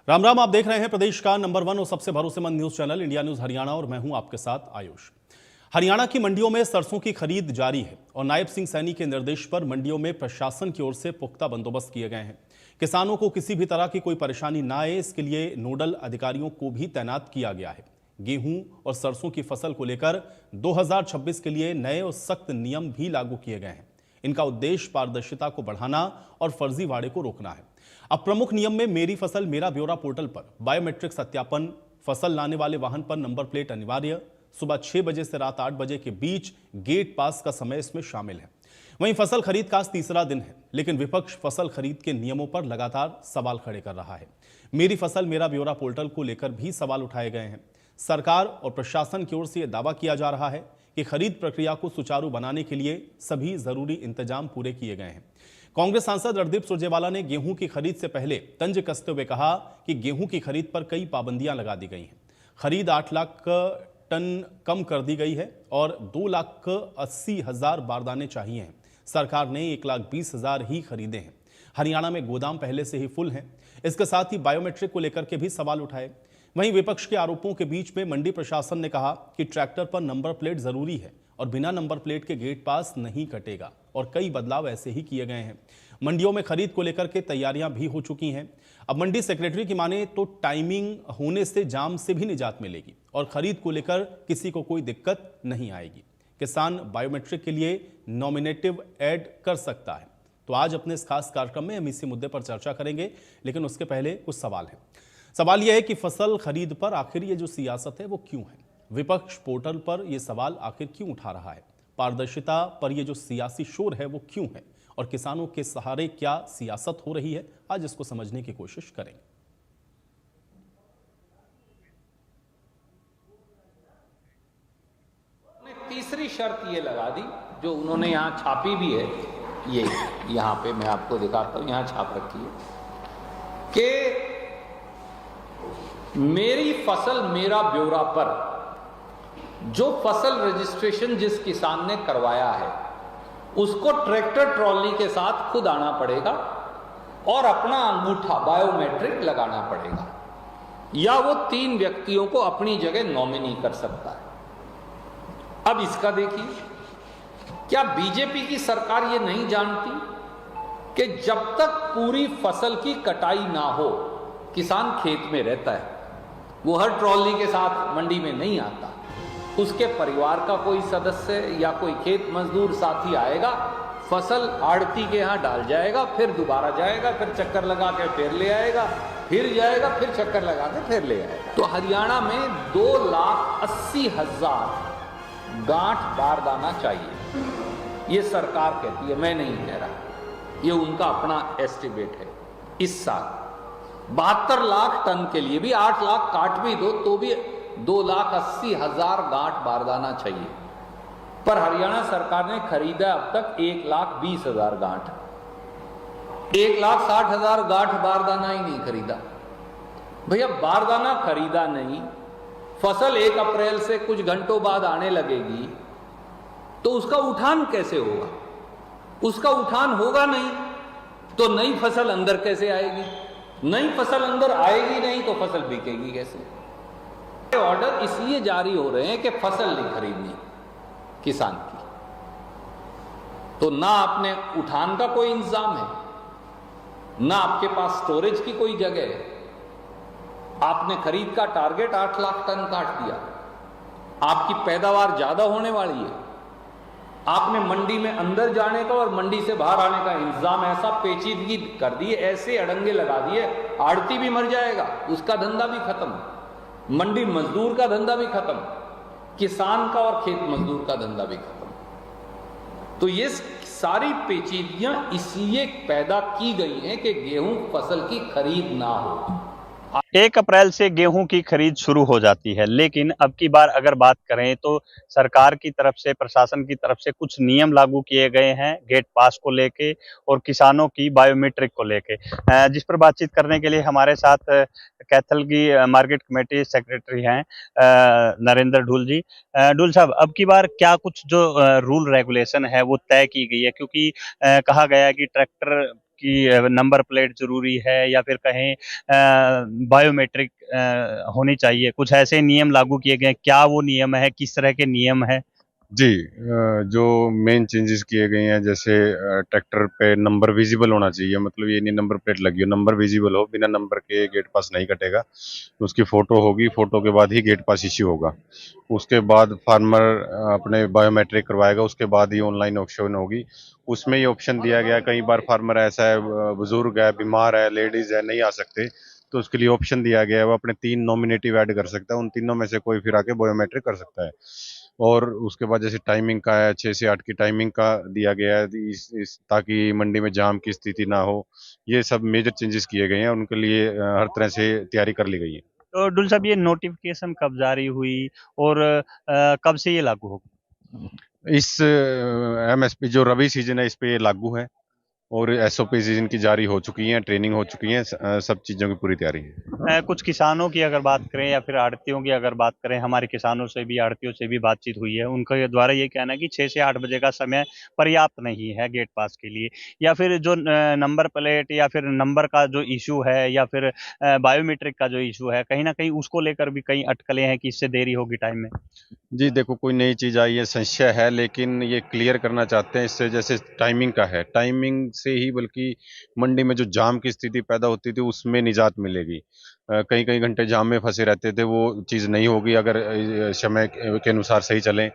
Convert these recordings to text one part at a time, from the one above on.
राम राम। आप देख रहे हैं प्रदेश का नंबर 1 और सबसे भरोसेमंद news channel India news Haryana और मैं हूं आपके साथ आयुष। हरियाणा की मंडियों में सरसों की खरीद जारी है और नायब सिंह सैनी के निर्देश पर मंडियों में प्रशासन की ओर से पुख्ता बंदोबस्त किए गए हैं। किसानों को किसी भी तरह की कोई परेशानी न आए, इसके लिए नोडल अधिकारियों को भी तैनात किया गया है। गेहूं और सरसों की फसल को लेकर 2026 के लिए नए और सख्त नियम भी लागू किए गए हैं। इनका उद्देश्य पारदर्शिता को बढ़ाना और फर्जीवाड़े को रोकना है। अब प्रमुख नियम में मेरी फसल मेरा ब्यौरा पोर्टल पर बायोमेट्रिक सत्यापन, फसल लाने वाले वाहन पर नंबर प्लेट अनिवार्य, सुबह 6 बजे से रात 8 बजे के बीच गेट पास का समय इसमें शामिल है। वहीं फसल खरीद का आज तीसरा दिन है, लेकिन विपक्ष फसल खरीद के नियमों पर लगातार सवाल खड़े कर रहा है। मेरी फसल मेरा ब्यौरा पोर्टल को लेकर भी सवाल उठाए गए हैं। सरकार और प्रशासन की ओर से यह दावा किया जा रहा है कि खरीद प्रक्रिया को सुचारू बनाने के लिए सभी जरूरी इंतजाम पूरे किए गए हैं। कांग्रेस सांसद रणदीप सुरजेवाला ने गेहूं की खरीद से पहले तंज कसते हुए कहा कि गेहूं की खरीद पर कई पाबंदियां लगा दी गई हैं। खरीद 8 लाख टन कम कर दी गई है और 2,80,000 बारदाने चाहिए हैं। सरकार ने 1,20,000 ही खरीदे हैं। हरियाणा में गोदाम पहले से ही फुल हैं। इसके साथ ही बायोमेट्रिक को लेकर के भी सवाल उठाए। वहीं विपक्ष के आरोपों के बीच में मंडी प्रशासन ने कहा कि ट्रैक्टर पर नंबर प्लेट जरूरी है और बिना नंबर प्लेट के गेट पास नहीं कटेगा और कई बदलाव ऐसे ही किए गए हैं। मंडियों में खरीद को लेकर के तैयारियां भी हो चुकी हैं। अब मंडी सेक्रेटरी की माने तो टाइमिंग होने से जाम से भी निजात मिलेगी और खरीद को लेकर किसी को कोई दिक्कत नहीं आएगी। किसान बायोमेट्रिक के लिए नॉमिनेटिव ऐड कर सकता है। तो आज अपने इस खास कार्यक्रम में हम इसी मुद्दे पर चर्चा करेंगे, लेकिन उसके पहले कुछ सवाल हैं। सवाल यह है कि फसल खरीद पर आखिर ये जो सियासत है वो क्यों है? विपक्ष पोर्टल पर यह सवाल आखिर क्यों उठा रहा है? पारदर्शिता पर यह जो सियासी शोर है वो क्यों है? और किसानों के सहारे क्या सियासत हो रही है? आज इसको समझने की कोशिश करेंगे। तीसरी शर्त ये लगा दी जो उन्होंने यहां छापी भी है, ये यहां पे मैं आपको दिखाता हूं, यहां छाप रखी है कि मेरी फसल मेरा ब्यौरा पर जो फसल रजिस्ट्रेशन जिस किसान ने करवाया है उसको ट्रैक्टर ट्रॉली के साथ खुद आना पड़ेगा और अपना अंगूठा बायोमेट्रिक लगाना पड़ेगा, या वो 3 व्यक्तियों को अपनी जगह नॉमिनी कर सकता है। अब इसका देखिए, क्या बीजेपी की सरकार ये नहीं जानती कि जब तक पूरी फसल की कटाई ना हो किसान खेत में रहता है, वो हर ट्रॉली के साथ मंडी में नहीं आता। उसके परिवार का कोई सदस्य या कोई खेत मजदूर साथी आएगा, फसल आड़ती के यहाँ डाल जाएगा, फिर दोबारा जाएगा, फिर चक्कर लगा के फिर ले आएगा, फिर जाएगा, फिर चक्कर लगा के फिर ले आएगा। तो हरियाणा में 2,80,000 गांठ बारदाना चाहिए, ये सरकार कहती है, मैं नहीं कह रहा, ये उनका अपना एस्टिमेट है। इस साल 72 लाख टन के लिए भी 8 लाख काट भी दो तो भी 2,80,000 गांठ बारदाना चाहिए, पर हरियाणा सरकार ने खरीदा अब तक 1,20,000 गांठ। 1,60,000 गांठ बारदाना ही नहीं खरीदा। भैया बारदाना खरीदा नहीं, फसल 1 अप्रैल से कुछ घंटों बाद आने लगेगी, तो उसका उठान कैसे होगा? उसका उठान होगा नहीं तो नई फसल अंदर कैसे आएगी? नई फसल अंदर आएगी नहीं तो फसल बिकेगी कैसे? ऑर्डर इसलिए जारी हो रहे हैं कि फसल नहीं खरीदनी किसान की, तो ना आपने उठान का कोई इंतजाम है, ना आपके पास स्टोरेज की कोई जगह है। आपने खरीद का टारगेट 8 लाख टन काट दिया, आपकी पैदावार ज्यादा होने वाली है, आपने मंडी में अंदर जाने का और मंडी से बाहर आने का इंतजाम ऐसा पेचीदगी कर दी, ऐसे अड़ंगे लगा दिए, आड़ती भी मर जाएगा, उसका धंधा भी खत्म, मंडी मजदूर का धंधा भी खत्म, किसान का और खेत मजदूर का धंधा भी खत्म। तो ये सारी पेचीदगियां इसलिए पैदा की गई हैं कि गेहूं फसल की खरीद ना हो। 1 अप्रैल से गेहूं की खरीद शुरू हो जाती है, लेकिन अब की बार अगर बात करें तो सरकार की तरफ से, प्रशासन की तरफ से कुछ नियम लागू किए गए हैं गेट पास को लेके और किसानों की बायोमेट्रिक को लेके, जिस पर बातचीत करने के लिए हमारे साथ कैथल की मार्केट कमेटी सेक्रेटरी हैं नरेंद्र ढूल जी। ढूल साहब, अब की बार क्या कुछ जो रूल रेगुलेशन है वो तय की गई है? क्योंकि कहा गया है कि ट्रैक्टर की नंबर प्लेट जरूरी है या फिर कहें बायोमेट्रिक होनी चाहिए, कुछ ऐसे नियम लागू किए गए, क्या वो नियम है, किस तरह के नियम है? जी, जो मेन चेंजेस किए गए हैं, जैसे ट्रैक्टर पे नंबर विजिबल होना चाहिए, मतलब ये नहीं नंबर प्लेट लगी हो, नंबर विजिबल हो, बिना नंबर के गेट पास नहीं कटेगा। उसकी फोटो होगी, फोटो के बाद ही गेट पास इश्यू होगा। उसके बाद फार्मर अपने बायोमेट्रिक करवाएगा, उसके बाद ही ऑनलाइन ऑप्शन होगी। उसमें ये ऑप्शन दिया गया, कई बार फार्मर ऐसा है, बुजुर्ग है, बीमार है, लेडीज है, नहीं आ सकते, तो उसके लिए ऑप्शन दिया गया है, वो अपने 3 नॉमिनेटिव ऐड कर सकता है, उन तीनों में से कोई फिर आके बायोमेट्रिक कर सकता है। और उसके बाद जैसे टाइमिंग का है, 6 से 8 की टाइमिंग का दिया गया है, इस ताकि मंडी में जाम की स्थिति ना हो। ये सब मेजर चेंजेस किए गए हैं, उनके लिए हर तरह से तैयारी कर ली गई है। तो डुल साहब, ये नोटिफिकेशन कब जारी हुई और कब से ये लागू होगा? इस एमएसपी जो रबी सीजन है, इस पे ये लागू है और एसओपी इनकी जारी हो चुकी हैं, ट्रेनिंग हो चुकी है, सब चीज़ों की पूरी तैयारी है। कुछ किसानों की अगर बात करें या फिर आड़तियों की अगर बात करें, हमारे किसानों से भी, आड़तियों से भी बातचीत हुई है, उनका द्वारा ये कहना है कि 6 से 8 बजे का समय पर्याप्त नहीं है गेट पास के लिए, या फिर जो नंबर प्लेट या फिर नंबर का जो इशू है या फिर बायोमेट्रिक का जो इशू है, कहीं ना कहीं उसको लेकर भी कई अटकलें हैं कि इससे देरी होगी टाइम में। जी देखो, कोई नई चीज़ आई है, संशय है, लेकिन ये क्लियर करना चाहते हैं इससे, जैसे टाइमिंग का है, टाइमिंग से ही बल्कि मंडी में जो जाम की स्थिति पैदा होती थी उसमें निजात मिलेगी। कई कई घंटे जाम में फंसे रहते थे, वो चीज़ नहीं होगी अगर समय के अनुसार सही चलें।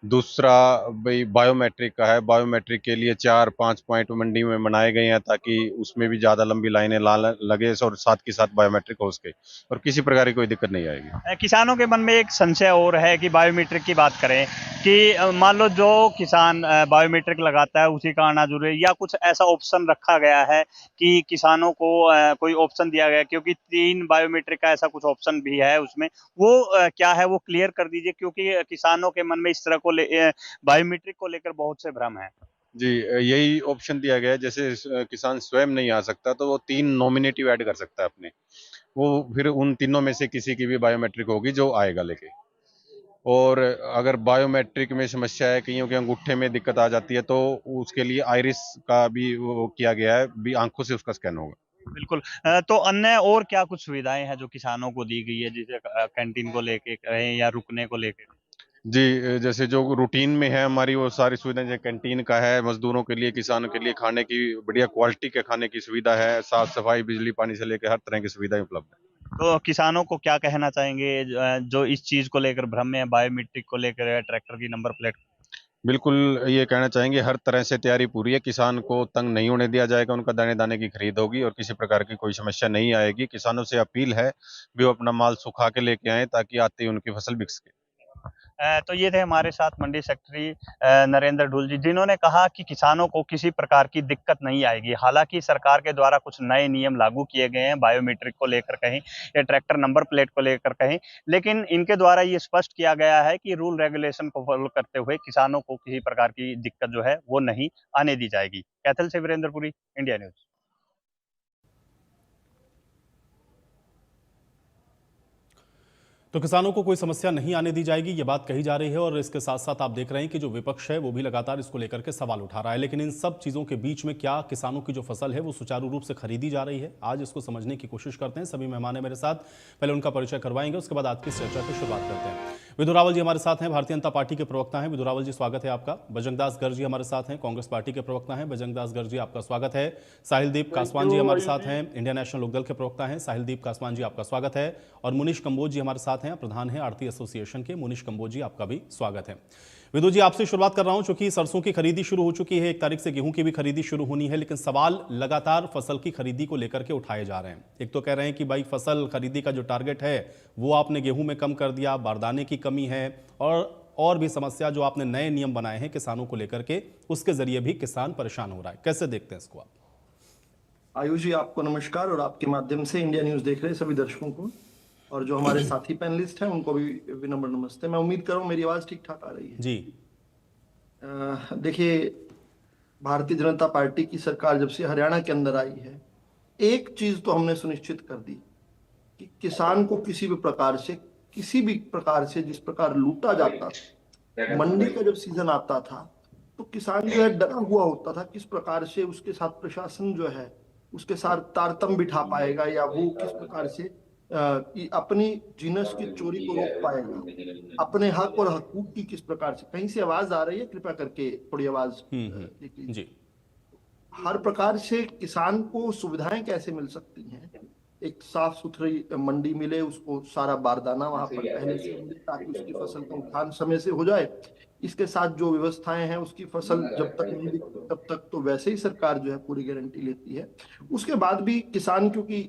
दूसरा भाई बायोमेट्रिक का है, बायोमेट्रिक के लिए 4-5 पॉइंट मंडी में बनाए गए हैं ताकि उसमें भी ज़्यादा लंबी लाइनें लगे और साथ के साथ बायोमेट्रिक हो सके और किसी प्रकार की कोई दिक्कत नहीं आएगी। किसानों के मन में एक संशय और है कि बायोमेट्रिक की बात करें कि मान लो जो किसान बायोमेट्रिक लगाता है उसी का आना जरूरी है, या कुछ ऐसा ऑप्शन रखा गया है कि किसानों को कोई ऑप्शन दिया गया है, क्योंकि 3 बायोमेट्रिक का ऐसा कुछ ऑप्शन भी है उसमें, वो क्या है वो क्लियर कर दीजिए, क्योंकि किसानों के मन में इस तरह को बायोमेट्रिक को लेकर बहुत से भ्रम है। जी, यही ऑप्शन दिया गया है, जैसे किसान स्वयं नहीं आ सकता तो वो 3 नॉमिनेटिव ऐड कर सकता है अपने, वो फिर उन तीनों में से किसी की भी बायोमेट्रिक होगी जो आएगा लेके। और अगर बायोमेट्रिक में समस्या है, कईयों के अंगूठे में दिक्कत आ जाती है, तो उसके लिए आइरिस का भी वो किया गया है, भी आंखों से उसका स्कैन होगा। बिल्कुल। तो अन्य और क्या कुछ सुविधाएं हैं जो किसानों को दी गई है, जैसे कैंटीन को लेके कहें या रुकने को लेके? जी, जैसे जो रूटीन में है हमारी, वो सारी सुविधाएं, जैसे कैंटीन का है, मजदूरों के लिए, किसानों के लिए खाने की बढ़िया क्वालिटी के खाने की सुविधा है, साफ सफाई, बिजली पानी से लेकर हर तरह की सुविधाएं उपलब्ध है। तो किसानों को क्या कहना चाहेंगे जो इस चीज को लेकर भ्रम में है, बायोमेट्रिक को लेकर, ट्रैक्टर की नंबर प्लेट? बिल्कुल, ये कहना चाहेंगे हर तरह से तैयारी पूरी है, किसान को तंग नहीं होने दिया जाएगा, उनका दाने दाने की खरीद होगी और किसी प्रकार की कोई समस्या नहीं आएगी। किसानों से अपील है भी वो अपना माल सुखा के लेके आए ताकि आते ही उनकी फसल बिक सके। तो ये थे हमारे साथ मंडी सेक्रेटरी नरेंद्र ढुल जी, जिन्होंने कहा कि किसानों को किसी प्रकार की दिक्कत नहीं आएगी। हालांकि सरकार के द्वारा कुछ नए नियम लागू किए गए हैं, बायोमेट्रिक को लेकर कहें या ट्रैक्टर नंबर प्लेट को लेकर कहें, लेकिन इनके द्वारा ये स्पष्ट किया गया है कि रूल रेगुलेशन को फॉलो करते हुए किसानों को किसी प्रकार की दिक्कत जो है वो नहीं आने दी जाएगी। कैथल से वीरेंद्रपुरी, इंडिया न्यूज। तो किसानों को कोई समस्या नहीं आने दी जाएगी, ये बात कही जा रही है। और इसके साथ साथ आप देख रहे हैं कि जो विपक्ष है वो भी लगातार इसको लेकर के सवाल उठा रहा है। लेकिन इन सब चीज़ों के बीच में क्या किसानों की जो फसल है वो सुचारू रूप से खरीदी जा रही है, आज इसको समझने की कोशिश करते हैं। सभी मेहमान है मेरे साथ, पहले उनका परिचय करवाएंगे, उसके बाद आज की चर्चा की शुरुआत करते हैं। विधु रावल जी हमारे साथ हैं, भारतीय जनता पार्टी के प्रवक्ता हैं। विधु रावल जी, स्वागत है आपका। बजरंगदास गर्ग जी हमारे साथ हैं, कांग्रेस पार्टी के प्रवक्ता हैं। बजरंगदास गर्ग जी, आपका स्वागत है। साहिलदीप कासवान जी हमारे साथ हैं, इंडियन नेशनल लोकदल के प्रवक्ता हैं। साहिलदीप कासवान जी, आपका स्वागत है। और मुनीश कंबोज जी हमारे साथ हैं, प्रधान हैं आड़ती एसोसिएशन के। मुनीश कंबोज जी, आपका भी स्वागत है। विधु जी, आपसे शुरुआत कर रहा हूं, चूंकि सरसों की खरीदी शुरू हो चुकी है, 1 तारीख से गेहूं की भी खरीदी शुरू होनी है, लेकिन सवाल लगातार फसल की खरीदी को लेकर के उठाए जा रहे हैं। एक तो कह रहे हैं कि भाई फसल खरीदी का जो टारगेट है वो आपने गेहूं में कम कर दिया, बारदाने की कमी है, और भी समस्या जो आपने नए नियम बनाए हैं किसानों को लेकर के, उसके जरिए भी किसान परेशान हो रहा है। कैसे देखते हैं इसको आप? आयुष जी, आपको नमस्कार और आपके माध्यम से इंडिया न्यूज देख रहे सभी दर्शकों को, और जो हमारे साथी पैनलिस्ट हैं उनको भी विनम्र नमस्ते। मैं उम्मीद कर रहा हूँ मेरी आवाज ठीक ठाक आ रही है जी। देखिए, भारतीय जनता पार्टी की सरकार जब से हरियाणा के अंदर आई है, एक चीज तो हमने सुनिश्चित कर दी कि किसान को किसी भी प्रकार से जिस प्रकार लूटा जाता था, मंडी का जब सीजन आता था तो किसान जो है डरा हुआ होता था किस प्रकार से उसके साथ प्रशासन जो है उसके साथ तारतम्य बिठा पाएगा, या वो किस प्रकार से अपनी जिनस की चोरी को रोक पाएगा, अपने हक और हकूक की किस प्रकार से। कहीं से आवाज आ रही है, कृपया करके थोड़ी आवाज देख लीजिए। जी हर प्रकार से किसान को सुविधाएं कैसे मिल सकती हैं, एक साफ सुथरी मंडी मिले, उसको सारा बारदाना वहां पर पहले से मिले ताकि उसकी फसल का उठान समय से हो जाए। इसके साथ जो व्यवस्थाएं हैं, उसकी फसल जब तक नहीं बिकती तब तक तो वैसे ही सरकार जो है पूरी गारंटी लेती है। उसके बाद भी किसान क्योंकि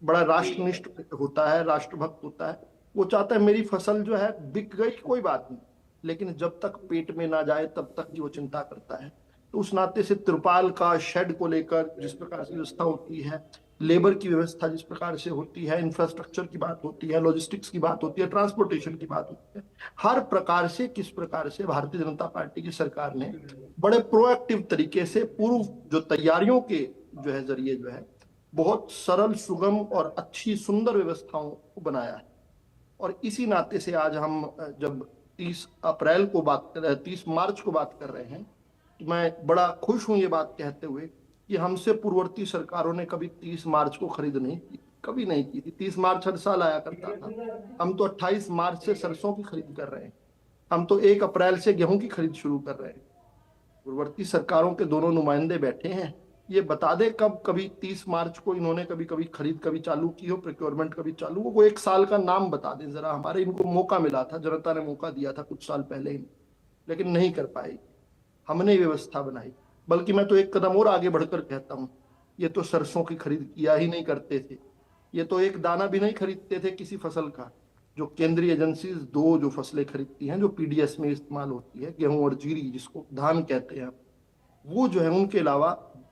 बड़ा राष्ट्रनिष्ठ होता है, राष्ट्रभक्त होता है, वो चाहता है मेरी फसल जो है बिक गई कोई बात नहीं, लेकिन जब तक पेट में ना जाए तब तक की वो चिंता करता है। तो उस नाते से त्रिपाल का शेड को लेकर जिस प्रकार से व्यवस्था होती है, लेबर की व्यवस्था जिस प्रकार से होती है, इंफ्रास्ट्रक्चर की बात होती है, लॉजिस्टिक्स की बात होती है, ट्रांसपोर्टेशन की बात होती है, हर प्रकार से किस प्रकार से भारतीय जनता पार्टी की सरकार ने बड़े प्रोएक्टिव तरीके से पूर्व जो तैयारियों के जो है जरिए जो है बहुत सरल, सुगम और अच्छी सुंदर व्यवस्थाओं को बनाया है। और इसी नाते से आज हम जब 30 अप्रैल को बात कर रहे हैं, 30 मार्च को बात कर रहे हैं, तो मैं बड़ा खुश हूं ये बात कहते हुए कि हमसे पूर्ववर्ती सरकारों ने कभी 30 मार्च को खरीद नहीं की, कभी नहीं की थी। 30 मार्च हर साल आया करता था। हम तो 28 मार्च से सरसों की खरीद कर रहे हैं, हम तो 1 अप्रैल से गेहूं की खरीद शुरू कर रहे हैं। पूर्ववर्ती सरकारों के दोनों नुमाइंदे बैठे हैं, ये बता दे कब कभी 30 मार्च को इन्होंने कभी खरीद कभी चालू की हो, प्रोक्योरमेंट कभी चालू हो, वो एक साल का नाम बता दें जरा। हमारे इनको मौका मिला था, जनता ने मौका दिया था कुछ साल पहले ही, लेकिन नहीं कर पाई। हमने व्यवस्था बनाई। बल्कि मैं तो एक कदम और आगे बढ़कर कहता हूं, ये तो सरसों की खरीद किया ही नहीं करते थे, ये तो एक दाना भी नहीं खरीदते थे किसी फसल का। जो केंद्रीय एजेंसी दो जो फसलें खरीदती हैं, जो पीडीएस में इस्तेमाल होती है, गेहूं और जीरी जिसको धान कहते हैं, वो जो है उनके अलावा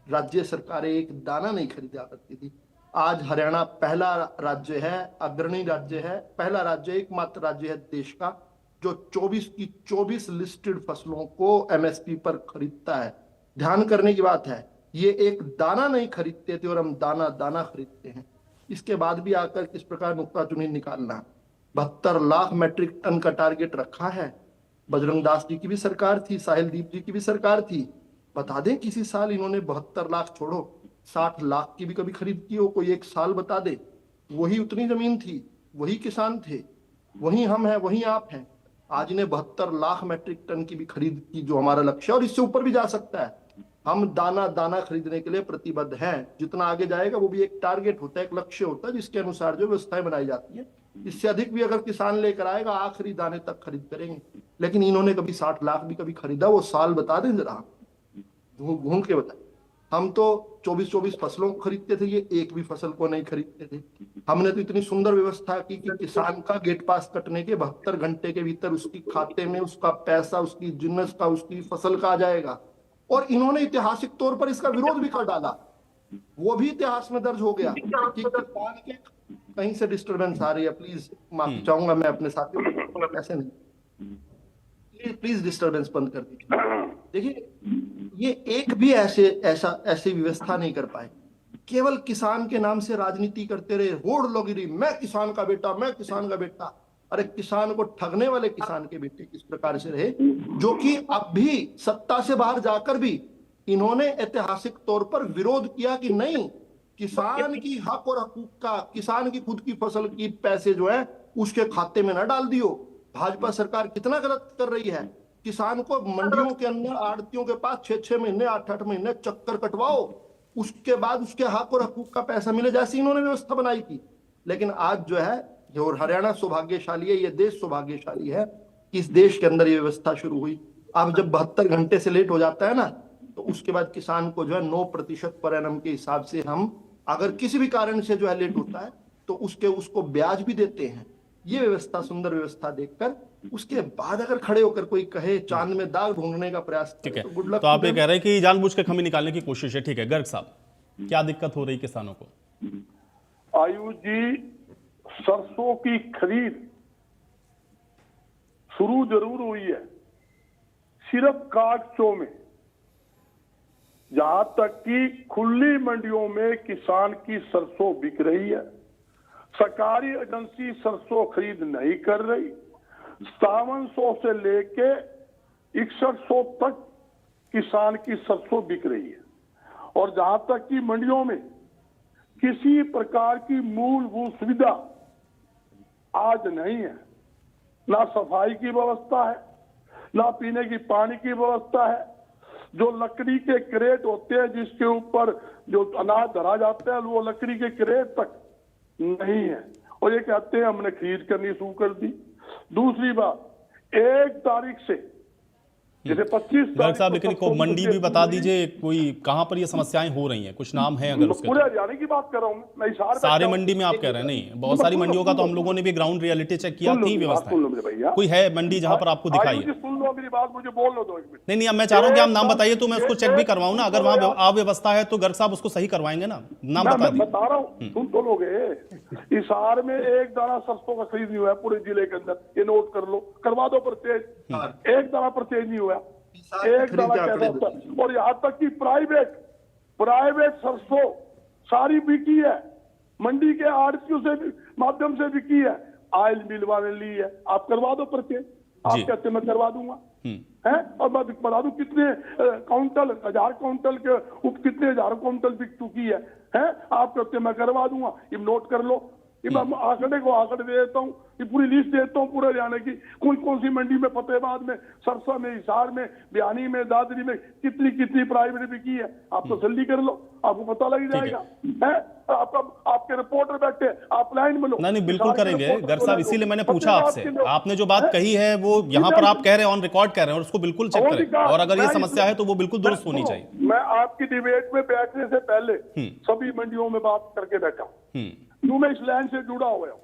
राज्य सरकारें एक दाना नहीं खरीदा करती थी। आज हरियाणा पहला राज्य है, अग्रणी राज्य है, पहला राज्य, एकमात्र राज्य है देश का जो 24 की 24 लिस्टेड फसलों को एमएसपी पर खरीदता है। ध्यान करने की बात है, ये एक दाना नहीं खरीदते थे और हम दाना दाना खरीदते हैं। इसके बाद भी आकर किस प्रकार नुक्ताचीनी निकालना। 72 लाख मैट्रिक टन का टारगेट रखा है। बजरंग दास जी की भी सरकार थी, साहिल दीप जी की भी सरकार थी। बता दें किसी साल इन्होंने 72 लाख छोड़ो 60 लाख की भी कभी खरीद की हो, कोई एक साल बता दे। वही उतनी जमीन थी, वही किसान थे, वही हम हैं, वही आप हैं। आज इन्हें 72 लाख मैट्रिक टन की भी खरीद की जो हमारा लक्ष्य है, और इससे ऊपर भी जा सकता है। हम दाना दाना खरीदने के लिए प्रतिबद्ध हैं। जितना आगे जाएगा वो भी एक टारगेट होता है, एक लक्ष्य होता है, जिसके अनुसार जो व्यवस्थाएं बनाई जाती है। इससे अधिक भी अगर किसान लेकर आएगा, आखिरी दाने तक खरीद करेंगे। लेकिन इन्होंने कभी 60 लाख भी कभी खरीदा, वो साल बता दें जरा, ढूंढ के बताए। हम तो 24 फसलों को खरीदते थे, ये एक भी फसल को नहीं खरीदते थे। हमने तो इतनी सुंदर व्यवस्था की कि किसान का गेट पास कटने के 72 घंटे के भीतर उसकी खाते में उसका पैसा, उसकी जिन्नस का, उसकी फसल का आ जाएगा। और इन्होंने ऐतिहासिक तौर पर इसका विरोध भी कर डाला, वो भी इतिहास में दर्ज हो गया कि किसान के। कहीं से डिस्टरबेंस आ रही है, प्लीज माफी चाहूंगा मैं अपने साथियों को, ऐसे नहीं, प्लीज डिस्टरबेंस बंद कर दीजिए। देखिए, ये एक भी ऐसी व्यवस्था नहीं कर पाए, केवल किसान के नाम से राजनीति करते रहे। होड़ लोगिरी, मैं किसान का बेटा, मैं किसान का बेटा। अरे किसान को ठगने वाले किसान के बेटे किस प्रकार से रहे, जो कि अब भी सत्ता से बाहर जाकर भी इन्होंने ऐतिहासिक तौर पर विरोध किया कि नहीं, किसान की हक और हकूक का, किसान की खुद की फसल की पैसे जो है उसके खाते में न डाल दियो। भाजपा सरकार कितना गलत कर रही है। किसान को मंडियों के अंदर आड़तियों के पास 6-6 महीने 8-8 महीने चक्कर कटवाओ, उसके बाद उसके हक और हकूक का पैसा मिले, जैसी इन्होंने व्यवस्था बनाई थी। लेकिन आज जो है, और हरियाणा सौभाग्यशाली है, ये देश सौभाग्यशाली है कि इस देश के अंदर ये व्यवस्था शुरू हुई। अब जब 72 घंटे से लेट हो जाता है ना, तो उसके बाद किसान को जो है 9% पर एनम के हिसाब से हम, अगर किसी भी कारण से जो है लेट होता है तो उसको ब्याज भी देते हैं। ये व्यवस्था, सुंदर व्यवस्था देखकर उसके बाद अगर खड़े होकर कोई कहे चांद में दाग ढूंढने का प्रयास, ठीक है, तो गुड लक। तो आप ये कह रहे हैं कि जानबूझ के कमी निकालने की कोशिश है। ठीक है, गर्ग साहब, क्या दिक्कत हो रही किसानों को? आयुष जी, सरसों की खरीद शुरू जरूर हुई है, सिर्फ कागजों में। जहां तक कि खुली मंडियों में किसान की सरसों बिक रही है, सरकारी एजेंसी सरसों खरीद नहीं कर रही। 5700 से लेके 6100 तक किसान की सरसों बिक रही है। और जहां तक कि मंडियों में किसी प्रकार की मूलभूत सुविधा आज नहीं है, ना सफाई की व्यवस्था है, ना पीने की पानी की व्यवस्था है। जो लकड़ी के क्रेट होते हैं जिसके ऊपर जो अनाज धरा जाता है, वो लकड़ी के क्रेट तक नहीं है, और ये कहते हैं हमने खरीद करनी शुरू कर दी। दूसरी बात, 1 तारीख से जैसे 25 गर्ग साहब, लेकिन को मंडी भी बता दीजिए, कोई कहाँ पर ये समस्याएं हो रही हैं, कुछ नाम है अगर उसके? पूरे हरियाणा की बात कर रहा हूँ मैं, हिसार सारे मंडी में आप कह रहे हैं? नहीं, बहुत सारी मंडियों का तो हम लोगों ने भी ग्राउंड रियलिटी चेक किया, थी व्यवस्था। कोई है मंडी जहां पर आपको दिखाई है? सुन लो मेरी बात, मुझे बोल लो 2 मिनट। नहीं, अब मैं चाह रहा हूँ कि आप नाम बताइए तो मैं उसको चेक भी करवाऊँ ना। अगर वहाँ अव्यवस्था है तो गर्ग साहब उसको सही करवाएंगे ना, नाम बता दीजिए। बता रहा हूँ, सुन तो लोगे। हिसार में 1 दाना सरसों का खरीद नहीं हुआ है पूरे जिले के अंदर, ये नोट कर लो, करवा दो परचेज। 1 दाना परचेज नहीं हुआ, 1 दाना कैसा होता है। और यहाँ तक कि प्राइवेट सरसों सारी बिकी है, मंडी के आड़तियों से माध्यम से बिकी है, ऑयल मिल वाले ली है। आप करवा दो परचेज, आप कहते मैं करवा दूंगा है, और मैं बता दूं कितने काउंटल, 1000 काउंटल के कितने हजारों काउंटल बिक चुकी है, आप कहते मैं करवा दूंगा। ये नोट कर लो, ये मैं आंकड़े दे देता हूँ, ये पूरी लिस्ट देता हूँ पूरे हरियाणा की, कौन सी मंडी में, फतेहाबाद में, सरसा में, हिसार में, बयानी में, दादरी में कितनी प्राइवेट बिकी है। आप तसल्ली कर लो, आपको पता लग जाएगा। आपके रिपोर्टर बैठे, आप लाइन में लो। नहीं, बिल्कुल करेंगे गर्ग साहब, इसीलिए मैंने पूछा आपसे। आपने जो बात कही है वो यहाँ पर आप कह रहे हैं, ऑन रिकॉर्ड कह रहे हैं, और उसको बिल्कुल चेक करें, और अगर ये समस्या है तो वो बिल्कुल दुरुस्त होनी चाहिए। मैं आपकी डिबेट में बैठने से पहले सभी मंडियों में बात करके बैठा हूँ, मैं इस लाइन से जुड़ा हुआ हूँ,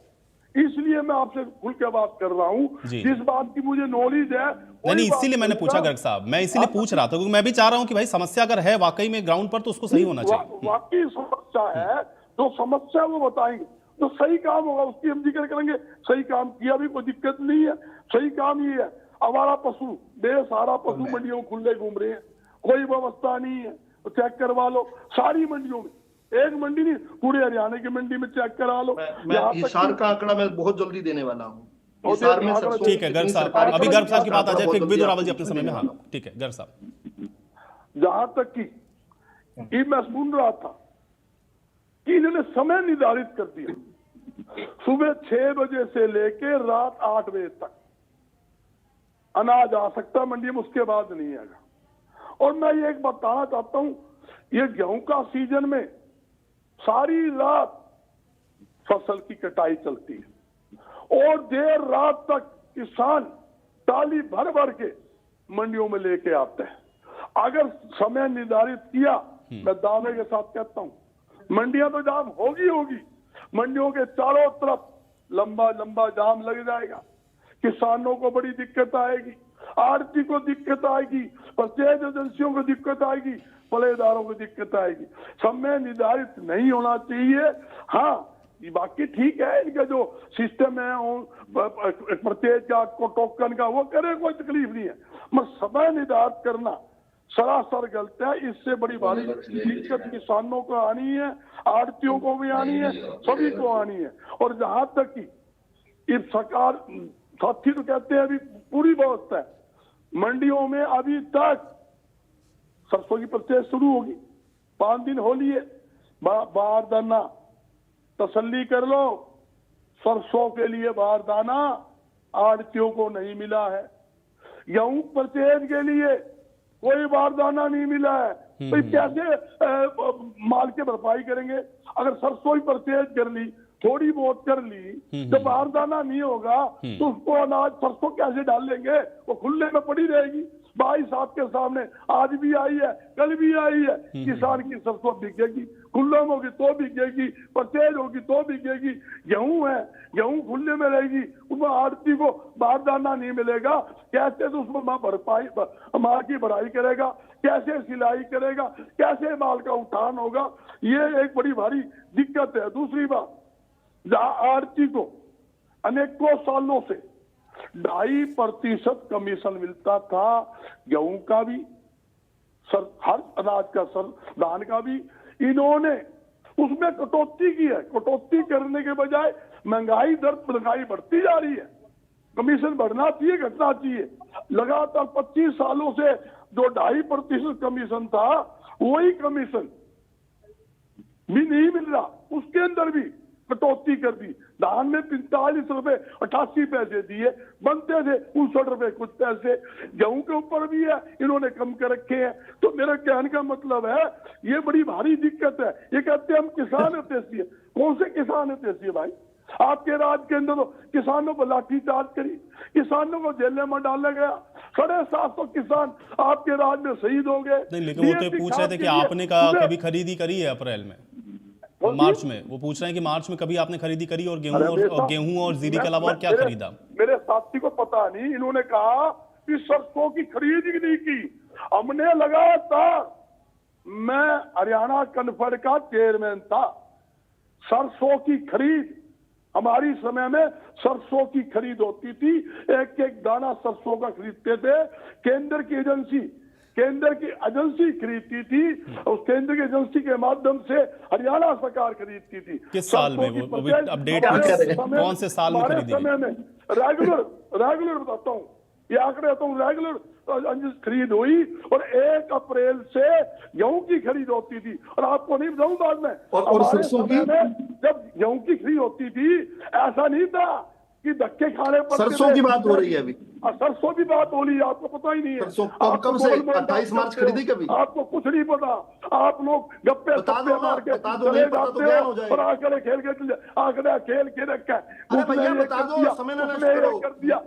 इसलिए मैं आपसे खुल के बात कर रहा हूँ। जिस बात की मुझे नॉलेज है, नहीं, इसीलिए मैंने पूछा गर्ग साहब, मैं इसीलिए पूछ रहा था क्योंकि मैं भी चाह रहा हूं कि भाई समस्या अगर है वाकई में ग्राउंड पर तो उसको सही होना चाहिए। वाकई समस्या है, जो समस्या वो बताएंगे, जो सही काम होगा उसकी हम जिक्र करेंगे। सही काम किया भी कोई दिक्कत नहीं है। सही काम ये है, आवारा पशु, बेसहारा पशु मंडियों में खुले घूम रहे हैं, कोई व्यवस्था नहीं है, तो चेक करवा लो सारी मंडियों में, एक मंडी नहीं, पूरे हरियाणा की मंडी में चेक करा लो। मैं हिसार का आंकड़ा मैं बहुत जल्दी देने वाला हूँ। ठीक है गर्ग साहब, अभी गर्ग साहब की बात आ जाए, फिर विदुर रावल जी अपने समय में। हाँ ठीक है गर्ग साहब। जहां तक कि मैं सुन रहा था कि इन्होंने समय निर्धारित कर दिया, सुबह 6 बजे से लेके रात 8 बजे तक अनाज आ सकता मंडी में, उसके बाद नहीं आएगा। और मैं ये एक बताना चाहता हूं, ये गेहूं का सीजन में सारी रात फसल की कटाई चलती है और देर रात तक किसान टाली भर के मंडियों में लेके आते हैं। अगर समय निर्धारित किया, मैं दावे के साथ कहता हूं मंडियां तो जाम होगी, मंडियों के चारों तरफ लंबा जाम लग जाएगा, किसानों को बड़ी दिक्कत आएगी, आड़ती को दिक्कत आएगी, परचेज एजेंसियों को दिक्कत आएगी, पलेदारों को दिक्कत आएगी। समय निर्धारित नहीं होना चाहिए। हाँ, बाकी ठीक है, इनका जो सिस्टम है परचेज का, टोकन का, वो करे, कोई तकलीफ नहीं है, मगर समय निर्धारित करना सरासर गलत है। इससे बड़ी भारी दिक्कत किसानों को आनी है, आड़तियों को भी आनी है, सभी को आनी है। और जहां तक कि इस सरकार साथी तो कहते हैं अभी पूरी व्यवस्था है, मंडियों में अभी तक सरसों की परचेज शुरू होगी, 5 दिन होली है, बारदाना तसल्ली कर लो, सरसों के लिए बारदाना आड़तियों को नहीं मिला है। गेहूं परचेज के लिए कोई बारदाना नहीं मिला है, तो कैसे माल की भरपाई करेंगे? अगर सरसों ही परचेज कर ली, थोड़ी बहुत कर ली, जब बारदाना नहीं होगा तो उसको अनाज सरसों कैसे डाल लेंगे? वो खुले में पड़ी रहेगी। भाई साहब के सामने आज भी आई है, कल भी आई है, किसान की सरसों बिकेगी, खुले में होगी तो बिकेगी, परचेज होगी तो बिकेगी। गेहूं है, गेहूं खुले में रहेगी, उसमें आड़ती को बारदाना नहीं मिलेगा, कैसे तो उसमें माल की भराई करेगा, कैसे सिलाई करेगा, कैसे माल का उठान होगा? ये एक बड़ी भारी दिक्कत है। दूसरी बात, जहां आड़ती को अनेकों सालों से 2.5% कमीशन मिलता था, गेहूं का भी, हर अनाज का, धान का भी, इन्होंने उसमें कटौती की है। कटौती करने के बजाय महंगाई बढ़ती जा रही है। कमीशन बढ़ना चाहिए, घटना चाहिए। लगातार 25 सालों से जो 2.5% कमीशन था वही कमीशन भी नहीं मिल रहा, उसके अंदर भी कटौती कर दी। धान में 45 रुपए 88 पैसे दिए, बनते थे 59 रुपए कुछ पैसे। गेहूं के ऊपर भी है, इन्होंने कम कर रखे हैं। तो मेरा कहने का मतलब है ये बड़ी भारी दिक्कत है। ये कहते हैं हम किसान हितैषी है, कौन से किसान हितैषी है भाई? आपके राज के अंदर तो किसानों को लाठीचार्ज करी, किसानों को जेल में डाला गया, 750 किसान आपके राज में शहीद हो गए। नहीं, लेकिन वो तो पूछ रहे थे कि आपने कभी खरीदी करी है अप्रैल में, मार्च में? वो पूछ रहे हैं कि मार्च में कभी आपने खरीदी करी और गेहूं और जीरी के अलावा और क्या खरीदा? मेरे साथी को पता नहीं, इन्होंने कहा कि सरसों की खरीद ही नहीं की। हमने लगातार, मैं हरियाणा कन्फेड का चेयरमैन था, सरसों की खरीद हमारी समय में सरसों की खरीद होती थी, एक एक दाना सरसों का खरीदते थे। केंद्र की एजेंसी खरीदती थी, उस केंद्र की एजेंसी के माध्यम से हरियाणा सरकार खरीदती थी। किस साल में वो अपडेट कौन से साल में खरीदी? समय में रेगुलर बताता हूँ, ये आंकड़े बताता हूँ, रेगुलर खरीद हुई और 1 अप्रैल से गेहूं की खरीद होती थी। और आपको नहीं बताऊं बाद में, और सरसों की जब गेहूं की खरीद होती थी ऐसा नहीं था कि धक्के खाने पर। सरसों की बात हो रही है अभी, सरसों की बात हो रही है, आपको पता ही नहीं है। सरसों कब से 28 मार्च खरीदी कभी? आपको कुछ नहीं पता, आप लोग गप्पे मार के चले जाते हो और आंकड़े खेल के रखा है। अरे भैया बता दो, समय ना नष्ट करो,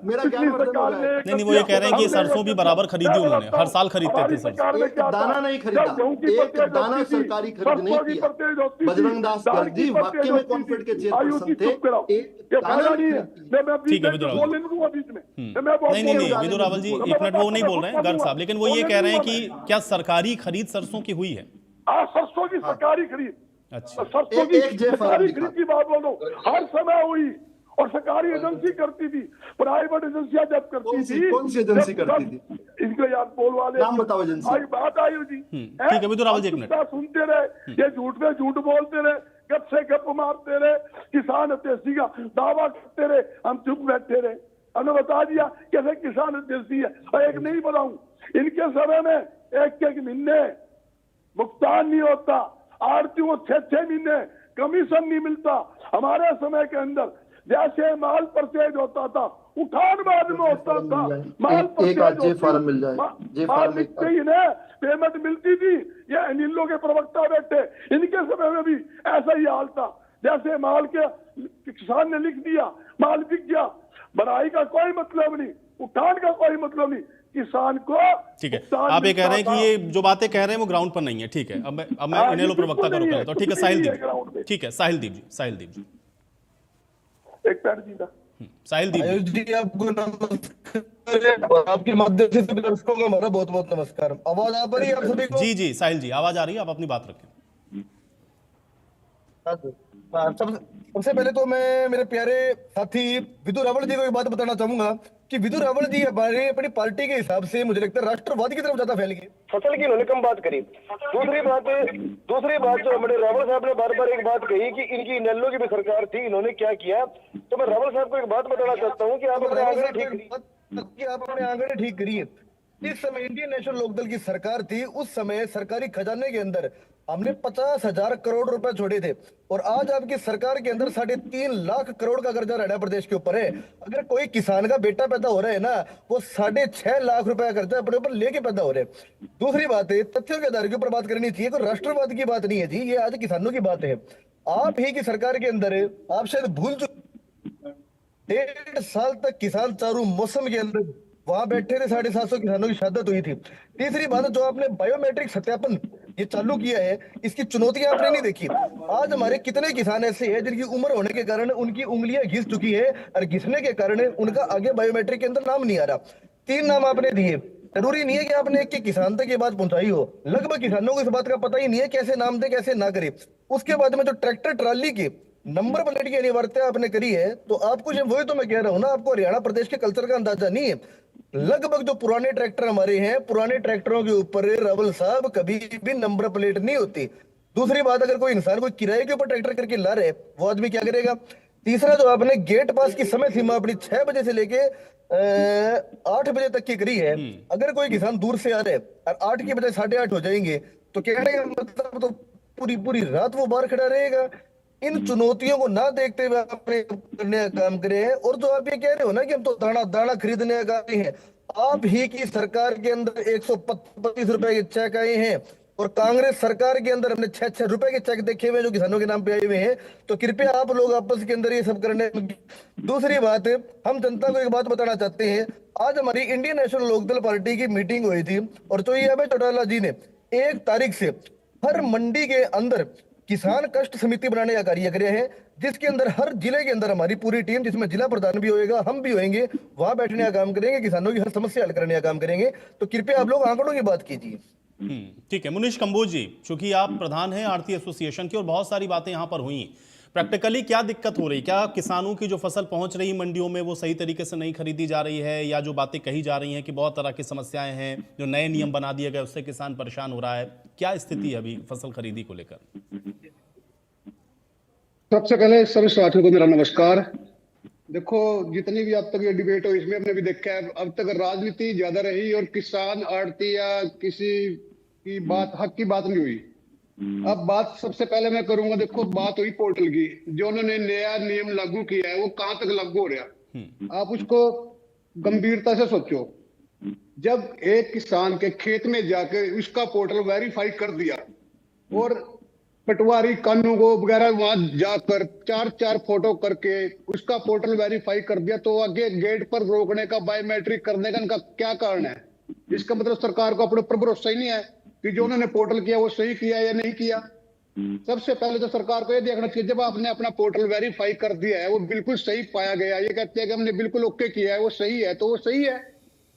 मेरा ज्ञान वर्धन हो जाए। नहीं, वो ये कह रहे हैं कि सरसों भी बराबर खरीदी उन्होंने, हर साल खरीदते थे सरसों। एक दाना नहीं खरीदा, एक दाना सरकारी खरीद नहीं किया। बजरंग दास गर्जी वाकई में कॉन्फेड के चेयरपर्सन थे, एक दाना नहीं खरीदा। ठीक है विदुर रावल नहीं, विदुर रावल जी एक मिनट, वो नहीं बोल रहे हैं गर्ग साहब, लेकिन वो ये कह रहे हैं कि क्या सरकारी खरीद सरसों की हुई है? सरसों की सरकारी खरीद, अच्छा, सरसों की सरकारी खरीद की बात बोलो, हर समय हुई और सरकारी एजेंसी करती थी, प्राइवेट एजेंसियां जब करती थी। कौन सी एजेंसी करती थी? इनको याद बोल वाले नाम बताओ एजेंसी। आज बात आई जी, ठीक है विदुर रावल जी एक मिनट, सुनते रहे, ये झूठ में झूठ बोलते रहे, गप से गप मारते रहे, किसान हितैषी का दावा करते रहे, हम चुप बैठे रहे। हमने बता दिया कैसे किसान हितैषी है। और एक नहीं बताऊं, इनके समय में एक महीने भुगतान नहीं होता, आड़तियों 6 महीने कमीशन नहीं मिलता। हमारे समय के अंदर जैसे माल परचेज होता था, उठान बाद में होता था, माल परचेज फॉर्म मिल जाए, माल बिकते ही ना पेमेंट मिलती थी। ये अनिलों के प्रवक्ता बैठे, इनके समय में भी ऐसा ही हाल था। जैसे माल के किसान ने लिख दिया, माल बिक गया, बढ़ाई का कोई मतलब नहीं, उठान का कोई मतलब नहीं, किसान को। ठीक है, आप ये कह रहे हैं कि ये जो बातें कह रहे हैं वो ग्राउंड पर नहीं है। ठीक है, अब मैं इनेलो प्रवक्ता का रुख लेता हूं। ठीक है, साहिल दीप, ठीक है साहिल दीप जी, एक पैर जी साहिल दीप जी, आपको नमस्कार, आपके माध्यम से सभी दर्शकों को हमारा बहुत बहुत नमस्कार। आवाज आ रही है आप सभी को? जी साहिल जी आवाज आ रही है, आप अपनी बात रखें। सबसे पहले तो मैं मेरे प्यारे साथी विदुर रावल जी को एक बात बताना चाहूंगा कि विदुर रावल जी हमारे अपनी पार्टी के हिसाब से मुझे लगता है राष्ट्रवाद की तरफ ज्यादा फैल गए, फसल की इन्होंने कम बात करी। दूसरी बात जो हमारे रावल साहब ने बार बार एक बात कही कि इनकी इनेलो की भी सरकार थी, इन्होंने क्या किया। तो मैं रावल साहब को एक बात बताना चाहता हूँ कि आप अपने आंकड़े ठीक करिए। इस समय इंडियन नेशनल लोकदल की सरकार थी, उस समय सरकारी खजाने के अंदर हमने 50,000 करोड़ रुपए छोड़े थे और आज आपकी सरकार के अंदर 3.5 लाख करोड़ का कर्जा हरियाणा प्रदेश के ऊपर है। अगर कोई किसान का बेटा पैदा हो रहा है ना, वो 6.5 लाख रुपए का कर्जा अपने ऊपर लेके पैदा हो रहे हैं। दूसरी बात है, तथ्यों के आधार के ऊपर बात करनी चाहिए, कोई राष्ट्रवाद की बात नहीं है जी, ये आज किसानों की बात है। आप ही की सरकार के अंदर है, आप शायद भूल चुके, 1.5 साल तक किसान चारों मौसम के अंदर वहां बैठे थे, 750 किसानों की शहादत हुई थी। तीसरी बात, जो आपने बायोमेट्रिक सत्यापन ये चालू किया है, इसकी चुनौतियां आपने नहीं देखी। आज हमारे कितने किसान ऐसे हैं जिनकी उम्र होने के कारण उनकी उंगलियां घिस चुकी है और घिसने के कारण उनका आगे बायोमेट्रिक के अंदर नाम नहीं आ रहा। 3 नाम आपने दिए, जरूरी नहीं है कि आपने एक किसान तक ये बात पहुंचाई हो, लगभग किसानों को इस बात का पता ही नहीं है कैसे नाम दे कैसे ना करे। उसके बाद में जो ट्रैक्टर ट्राली की नंबर प्लेट की अनिवार्यता आपने करी है, तो आपको जो वही तो मैं कह रहा हूं ना, आपको हरियाणा प्रदेश के कल्चर का अंदाजा नहीं है। लगभग जो पुराने ट्रैक्टर हमारे हैं, पुराने ट्रैक्टरों के ऊपर रावल साहब कभी भी नंबर प्लेट नहीं होती। दूसरी बात, अगर कोई इंसान कोई किराए के ऊपर ट्रैक्टर करके ला रहे, वो आदमी क्या करेगा? तीसरा जो आपने गेट पास की समय सीमा अपनी 6 बजे से लेके 8 बजे तक की करी है। अगर कोई किसान दूर से आ रहे और 8 की बजाय 8:30 हो जाएंगे तो कहने का मतलब तो पूरी पूरी रात वो बाहर खड़ा रहेगा। इन चुनौतियों को ना देखते हुए आपने करने का काम करे हैं। और जो आप ये कह रहे हो ना कि हम तो दाना दाना खरीदने का काम हैं, आप ही की सरकार के अंदर 125 रुपए के चेक आए हैं और कांग्रेस सरकार के अंदर हमने 6-6 रुपए के चेक देखे हुए हैं जो किसानों के नाम पे आए हुए हैं। तो कृपया आप लोग आपस के अंदर ये सब करने। दूसरी बात, हम जनता को एक बात बताना चाहते हैं। आज हमारी इंडियन नेशनल लोकदल पार्टी की मीटिंग हुई थी और तो ये अभय चौटाला जी ने 1 तारीख से हर मंडी के अंदर किसान कष्ट समिति बनाने का कार्य करे हैं, जिसके अंदर हर जिले के अंदर हमारी पूरी टीम, जिसमें जिला प्रधान भी होएगा, हम भी होंगे, वहां बैठने का काम करेंगे, किसानों की हर समस्या हल करने का काम करेंगे। तो कृपया आप लोग आंकड़ों की बात कीजिए। ठीक है मुनीश कंबोज जी, चूंकि आप प्रधान हैं आड़ती एसोसिएशन की और बहुत सारी बातें यहां पर हुई, प्रैक्टिकली क्या दिक्कत हो रही? क्या किसानों की जो फसल पहुंच रही मंडियों में वो सही तरीके से नहीं खरीदी जा रही है, या जो बातें कही जा रही हैं कि बहुत तरह की समस्याएं हैं, जो नए नियम बना दिए गए उससे किसान परेशान हो रहा है? क्या स्थिति है अभी फसल खरीदी को लेकर? सबसे पहले सभी साथियों को मेरा नमस्कार। देखो, जितनी भी अब तक ये डिबेट हो इसमें हमने भी देखा है, अब तक राजनीति ज्यादा रही और किसान आड़ती या किसी की बात हक की बात नहीं हुई। अब बात सबसे पहले मैं करूंगा, देखो बात हुई पोर्टल की, जो उन्होंने नया नियम लागू किया है वो कहां तक लागू हो रहा, आप उसको गंभीरता से सोचो। जब एक किसान के खेत में जाकर उसका पोर्टल वेरीफाई कर दिया और पटवारी कानून को वगैरह वहां जाकर 4-4 फोटो करके उसका पोर्टल वेरीफाई कर दिया, तो आगे गेट पर रोकने का, बायोमेट्रिक करने का इनका क्या कारण है? इसका मतलब सरकार को अपने ऊपर भरोसा ही नहीं है कि जो उन्होंने पोर्टल किया वो सही किया या नहीं किया। सबसे पहले तो सरकार को ये देखना चाहिए, जब आपने अपना पोर्टल वेरीफाई कर दिया है, वो बिल्कुल सही पाया गया, ये कहते हैं कि हमने बिल्कुल ओके किया है, वो सही है, तो वो सही है।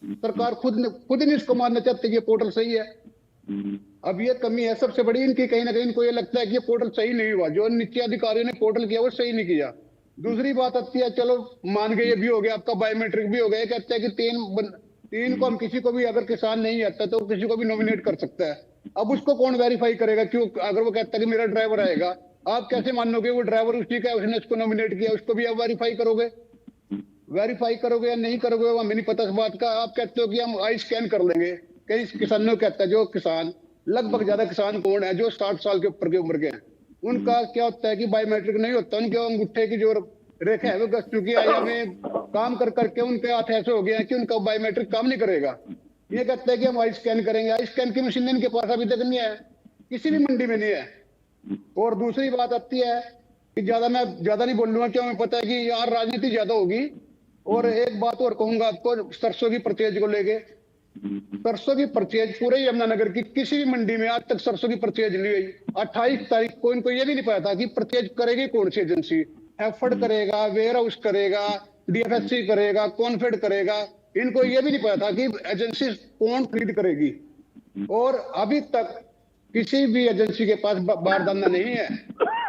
सरकार खुद नहीं इसको मानना चाहती कि पोर्टल सही है। अब ये कमी है सबसे बड़ी इनकी, कहीं ना कहीं इनको ये लगता है कि ये पोर्टल सही नहीं हुआ, जो नीचे अधिकारियों ने पोर्टल किया वो सही नहीं किया। दूसरी बात आती है, चलो मान गए ये भी हो गया, आपका बायोमेट्रिक भी हो गया, कहते हैं कि तीन को हम किसी को भी, अगर किसान नहीं आता तो किसी को भी नॉमिनेट कर सकता है। अब उसको कौन वेरीफाई करेगा? क्यों? अगर वो कहता है कि मेरा ड्राइवर आएगा, आप कैसे मानोगे वो ड्राइवर उसी का, उसने उसको नॉमिनेट किया, उसको भी आप वेरीफाई करोगे या नहीं करोगे, वो हमें नहीं पता इस बात का। आप कहते हो कि हम आई स्कैन कर लेंगे, कई किसानों कहता है, जो किसान लगभग ज्यादा किसान कौन है जो 60 साल के ऊपर के उम्र के हैं, उनका क्या होता है कि बायोमेट्रिक नहीं होता, उनके अंगूठे की जो रेखा है वो घस चुकी है, या में काम कर करके उनके हाथ ऐसे हो गए हैं कि उनका बायोमेट्रिक काम नहीं करेगा। ये कहते हैं कि हम आई स्कैन करेंगे, आई स्कैन की मशीन इनके पास अभी तक नहीं है, किसी भी मंडी में नहीं है। और दूसरी बात आती है कि मैं ज्यादा नहीं बोल लूंगा, क्यों? हमें पता है कि यहाँ राजनीति ज्यादा होगी। और एक बात और कहूंगा आपको, सरसों की परचेज को लेके, सरसों की परचेज पूरे यमुनानगर की किसी भी मंडी में आज तक सरसों की परचेज नहीं हुई। 28 तारीख को इनको ये भी नहीं पता था कि परचेज करेगी कौन सी एजेंसी, एफर्ड करेगा, वेयर हाउस करेगा, डीएफएससी करेगा, कॉन्फेड करेगा, इनको ये भी नहीं पता था कि एजेंसी कौन खरीद करेगी। और अभी तक किसी भी एजेंसी के पास बारदाना नहीं है।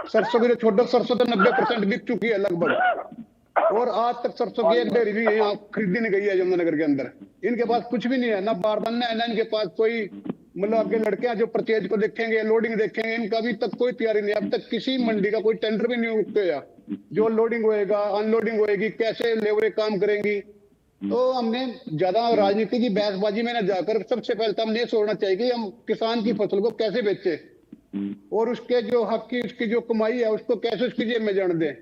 सरसों की छोड़ो, सरसों तो 90% बिक चुकी है लगभग, और आज तक सरसों की एक डेयरी भी यहाँ खरीदी नहीं गई है यमुनानगर के अंदर। इनके पास कुछ भी नहीं है, ना बारदाना है, ना इनके पास कोई, मतलब आपके लड़के हैं जो परचेज को देखेंगे, लोडिंग देखेंगे, इनका अभी तक कोई तैयारी नहीं। अब तक किसी मंडी का कोई टेंडर भी नहीं उठते, जो लोडिंग होएगा, अनलोडिंग होएगी, कैसे लेबरें काम करेंगी। तो हमने ज्यादा राजनीति की बहसबाजी में न जाकर सबसे पहले तो हमने ये सोचना चाहिए कि हम किसान की फसल को कैसे बेचे और उसके जो हक की, उसकी जो कमाई है उसको कैसे उसकी जेब में जाने दें।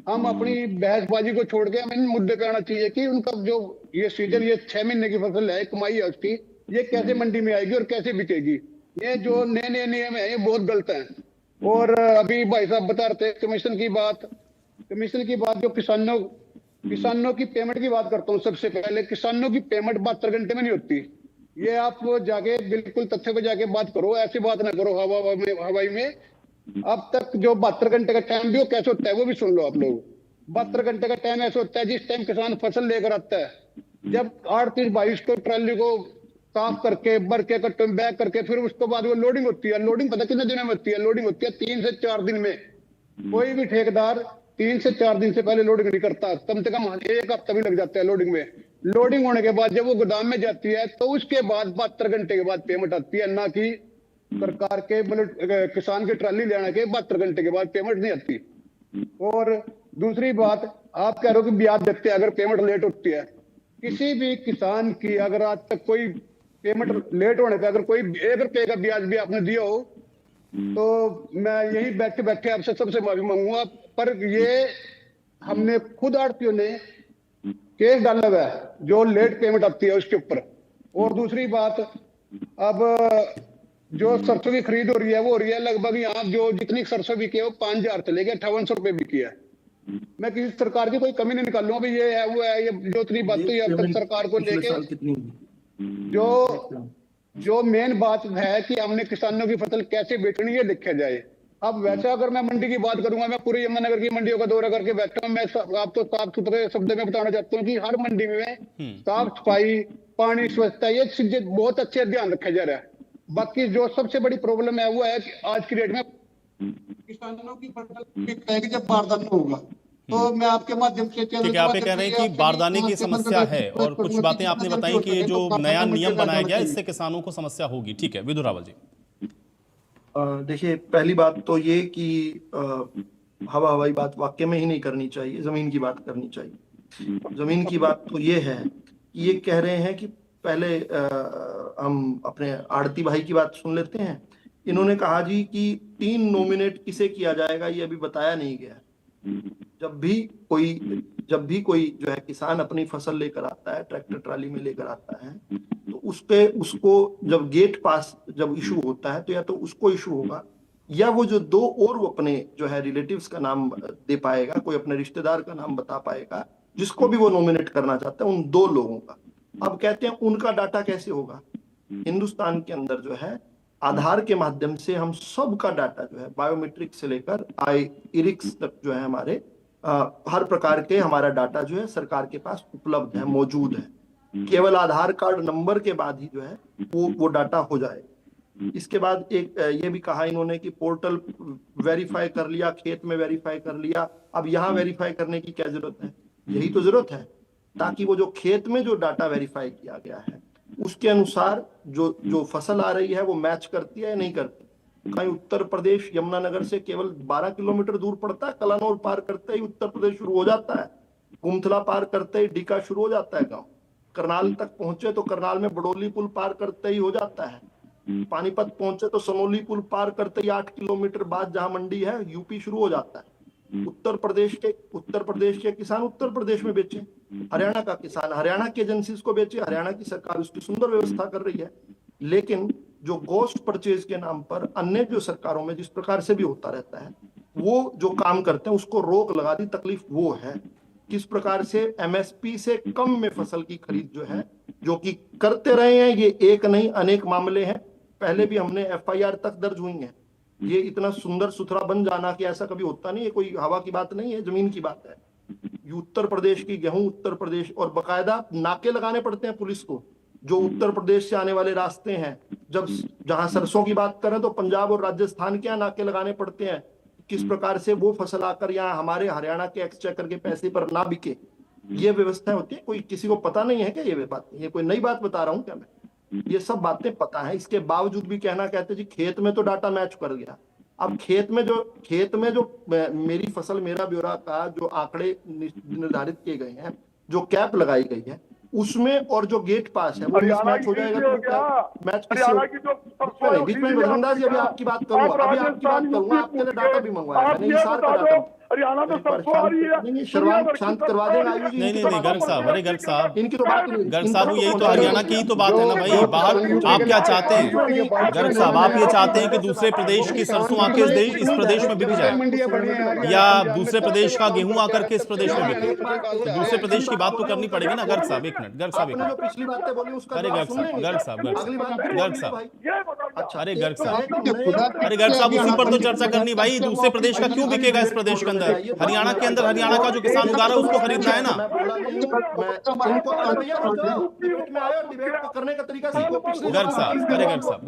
हम अपनी बहसबाजी को छोड़ के हमें इन मुद्दे पे आना चाहिए कि उनका जो ये सीजन, ये 6 महीने की फसल है, कमाई है उसकी, ये कैसे मंडी में आएगी और कैसे बिकेगी। ये जो नए नए नियम है ये बहुत गलत है। और अभी भाई साहब बता रहे थे कमीशन की बात, जो किसानों की पेमेंट की बात करता हूँ। सबसे पहले किसानों की पेमेंट 72 घंटे में नहीं होती। ये आप जाके बिल्कुल तथ्य पे जाके बात करो, ऐसी बात ना करो हवाई में। अब तक जो 72 घंटे का टाइम भी वो कैसे होता है वो भी सुन लो आप लोग। 72 घंटे का टाइम ऐसा होता है जिस टाइम किसान फसल लेकर आता है, जब 8-3-22 को ट्राली को साफ करके, भर के, कट्टों में बैग करके, फिर उसके बाद वो लोडिंग होती है। लोडिंग पता कितने दिनों में होती है? लोडिंग होती है 3 से 4 दिन में। कोई भी ठेकेदार 3 से 4 दिन से पहले लोडिंग नहीं करता, कम से कम 1 हफ्ता भी लग जाता है लोडिंग में। लोडिंग होने के बाद जब वो गोदाम में जाती है तो उसके बाद 72 घंटे के बाद पेमेंट आती है, ना कि सरकार के, मतलब किसान की ट्राली लेने के 72 घंटे के बाद पेमेंट नहीं आती। और दूसरी बात, आप कह रहे हो कि ब्याज देते हैं अगर पेमेंट लेट होती है। किसी भी किसान की अगर आज तक कोई पेमेंट लेट होने पे अगर कोई 1 रुपए का ब्याज भी आपने दिया हो तो मैं यही बैठे बैठे आपसे सबसे माफी मांगूंगा। पर ये हमने खुद आड़तियों ने केस डाला हुआ है जो लेट पेमेंट आती है उसके ऊपर। और दूसरी बात, अब जो सरसों की खरीद हो रही है वो हो रही है लगभग यहाँ जो जितनी सरसों बिकी है वो 5,000 से लेके 5800 रुपए बिकी है। मैं किसी सरकार की कोई कमी नहीं निकालूंगा भाई ये है वो है, ये जो इतनी बात हुई अब तक सरकार को लेके जो मेन बात है कि हमने किसानों की फसल कैसे बेचनी है लिखा जाए। अब वैसे अगर मैं मंडी की बात करूंगा, मैं पूरे यमुनानगर की मंडियों का दौरा करके बैठा हूं, मैं आपको साफ सुथरे शब्द में बताना चाहता हूँ कि हर मंडी में साफ सफाई, पानी, स्वच्छता, ये चीजें बहुत अच्छे ध्यान रखा जा रहा है। बाकी जो सबसे बड़ी प्रॉब्लम है वो है कि आज की डेट में किसानों की फसल बिकेगी जब बारदाना होगा। तो मैं आपके माध्यम से ठीक है, आप ये कह रहे हैं कि बारदाने की समस्या है और कुछ बातें आपने बताई कि ये जो नया नियम बनाया गया इससे किसानों को समस्या होगी। ठीक है, विदुर रावल जी। देखिए, पहली बात तो ये कि हवाई बात वाक्य में ही नहीं करनी चाहिए, जमीन की बात करनी चाहिए। जमीन की बात तो ये है कि ये कह रहे हैं कि पहले हम अपने आड़ती भाई की बात सुन लेते हैं। इन्होंने कहा जी कि 3 नॉमिनेट किसे किया जाएगा ये अभी बताया नहीं गया। जब भी कोई जो है किसान अपनी फसल लेकर आता है, ट्रैक्टर ट्राली में लेकर आता है, तो उसको जब गेट पास जब इशू होता है तो या तो उसको इशू होगा या वो जो 2 और वो अपने जो है रिलेटिव्स का नाम दे पाएगा, कोई अपने रिश्तेदार का नाम बता पाएगा जिसको भी वो नॉमिनेट करना चाहता है, उन 2 लोगों का। अब कहते हैं उनका डाटा कैसे होगा। हिंदुस्तान के अंदर जो है आधार के माध्यम से हम सबका डाटा जो है बायोमेट्रिक से लेकर इरिक्स तक जो है हमारे हर प्रकार के हमारा डाटा जो है सरकार के पास उपलब्ध है, मौजूद है। केवल आधार कार्ड नंबर के बाद ही जो है वो डाटा हो जाएगा। इसके बाद एक ये भी कहा इन्होंने कि पोर्टल वेरीफाई कर लिया, खेत में वेरीफाई कर लिया, अब यहाँ वेरीफाई करने की क्या जरूरत है। यही तो जरूरत है ताकि वो जो खेत में जो डाटा वेरीफाई किया गया है उसके अनुसार जो फसल आ रही है वो मैच करती है या नहीं करती। कहीं उत्तर प्रदेश यमुनानगर से केवल 12 किलोमीटर दूर पड़ता है, कलानौर पार करते ही उत्तर प्रदेश शुरू हो जाता है, गुमथला पार करते ही डीका शुरू हो जाता है गांव, करनाल तक पहुंचे तो करनाल में बडोली पुल पार करते ही हो जाता है, पानीपत पहुंचे तो सनोली पुल पार करते ही 8 किलोमीटर बाद जहां मंडी है यूपी शुरू हो जाता है। उत्तर प्रदेश के किसान उत्तर प्रदेश में बेचे, हरियाणा का किसान हरियाणा की एजेंसीज को बेचे, हरियाणा की सरकार उसकी सुंदर व्यवस्था कर रही है। लेकिन जो गोश्त परचेज के नाम पर अन्य जो सरकारों में जिस प्रकार से भी होता रहता है वो जो काम करते हैं उसको रोक लगा दी। तकलीफ वो है किस प्रकार से एमएसपी से कम में फसल की खरीद जो है जो कि करते रहे हैं, ये एक नहीं अनेक मामले हैं, पहले भी हमने एफआईआर तक दर्ज हुई है। ये इतना सुंदर सुथरा बन जाना कि ऐसा कभी होता नहीं है, कोई हवा की बात नहीं है, जमीन की बात है। ये उत्तर प्रदेश की गेहूं उत्तर प्रदेश और बकायदा नाके लगाने पड़ते हैं पुलिस को जो उत्तर प्रदेश से आने वाले रास्ते हैं। जब जहां सरसों की बात करें तो पंजाब और राजस्थान के यहाँ नाके लगाने पड़ते हैं किस प्रकार से वो फसल आकर यहाँ हमारे हरियाणा के एक्सचेकर के पैसे पर ना बिके। ये व्यवस्था होती है, कोई किसी को पता नहीं है क्या ये बात? ये कोई नई बात बता रहा हूँ क्या मैं? ये सब बातें पता है, इसके बावजूद भी कहते जी खेत में तो डाटा मैच कर गया। अब खेत में जो मेरी फसल मेरा ब्यौरा का जो आंकड़े निर्धारित किए गए हैं, जो कैप लगाई गई है उसमें और जो गेट पास है वो मैच हो जाएगा। तो मैच बीच में रघुनंदा जी अभी आपकी बात करूंगा, आपके लिए डाटा भी मंगवाया मैंने, हिसार का डाटा। हरियाणा में सरसों आ रही है, शर्मा शांत करवा देगा आयु जी। नहीं गर्ग साहब, अरे गर्ग साहब, इनकी तो बात नहीं। गर्ग साहब यही तो हरियाणा की ही तो बात है ना भाई। बाहर आप क्या चाहते हैं गर्ग साहब? आप ये चाहते हैं कि दूसरे प्रदेश की सरसों आके इस प्रदेश में बिक जाए या दूसरे प्रदेश का गेहूं आकर के इस प्रदेश में बिके? दूसरे प्रदेश की बात तो करनी पड़ेगी ना गर्ग साहब। एक मिनट गर्ग साहब, पिछली बातें बोली उसका अरे गर्ग साहब गर्ग साहब अरे गर्ग साहब उसी पर तो चर्चा करनी भाई। दूसरे प्रदेश का क्यों बिकेगा इस प्रदेश के अंदर? हरियाणा के अंदर हरियाणा का जो किसान उगा रहा है उसको खरीदना है ना। करने का तरीका सीखो। गर्ग साहब, अरे गर्ग साहब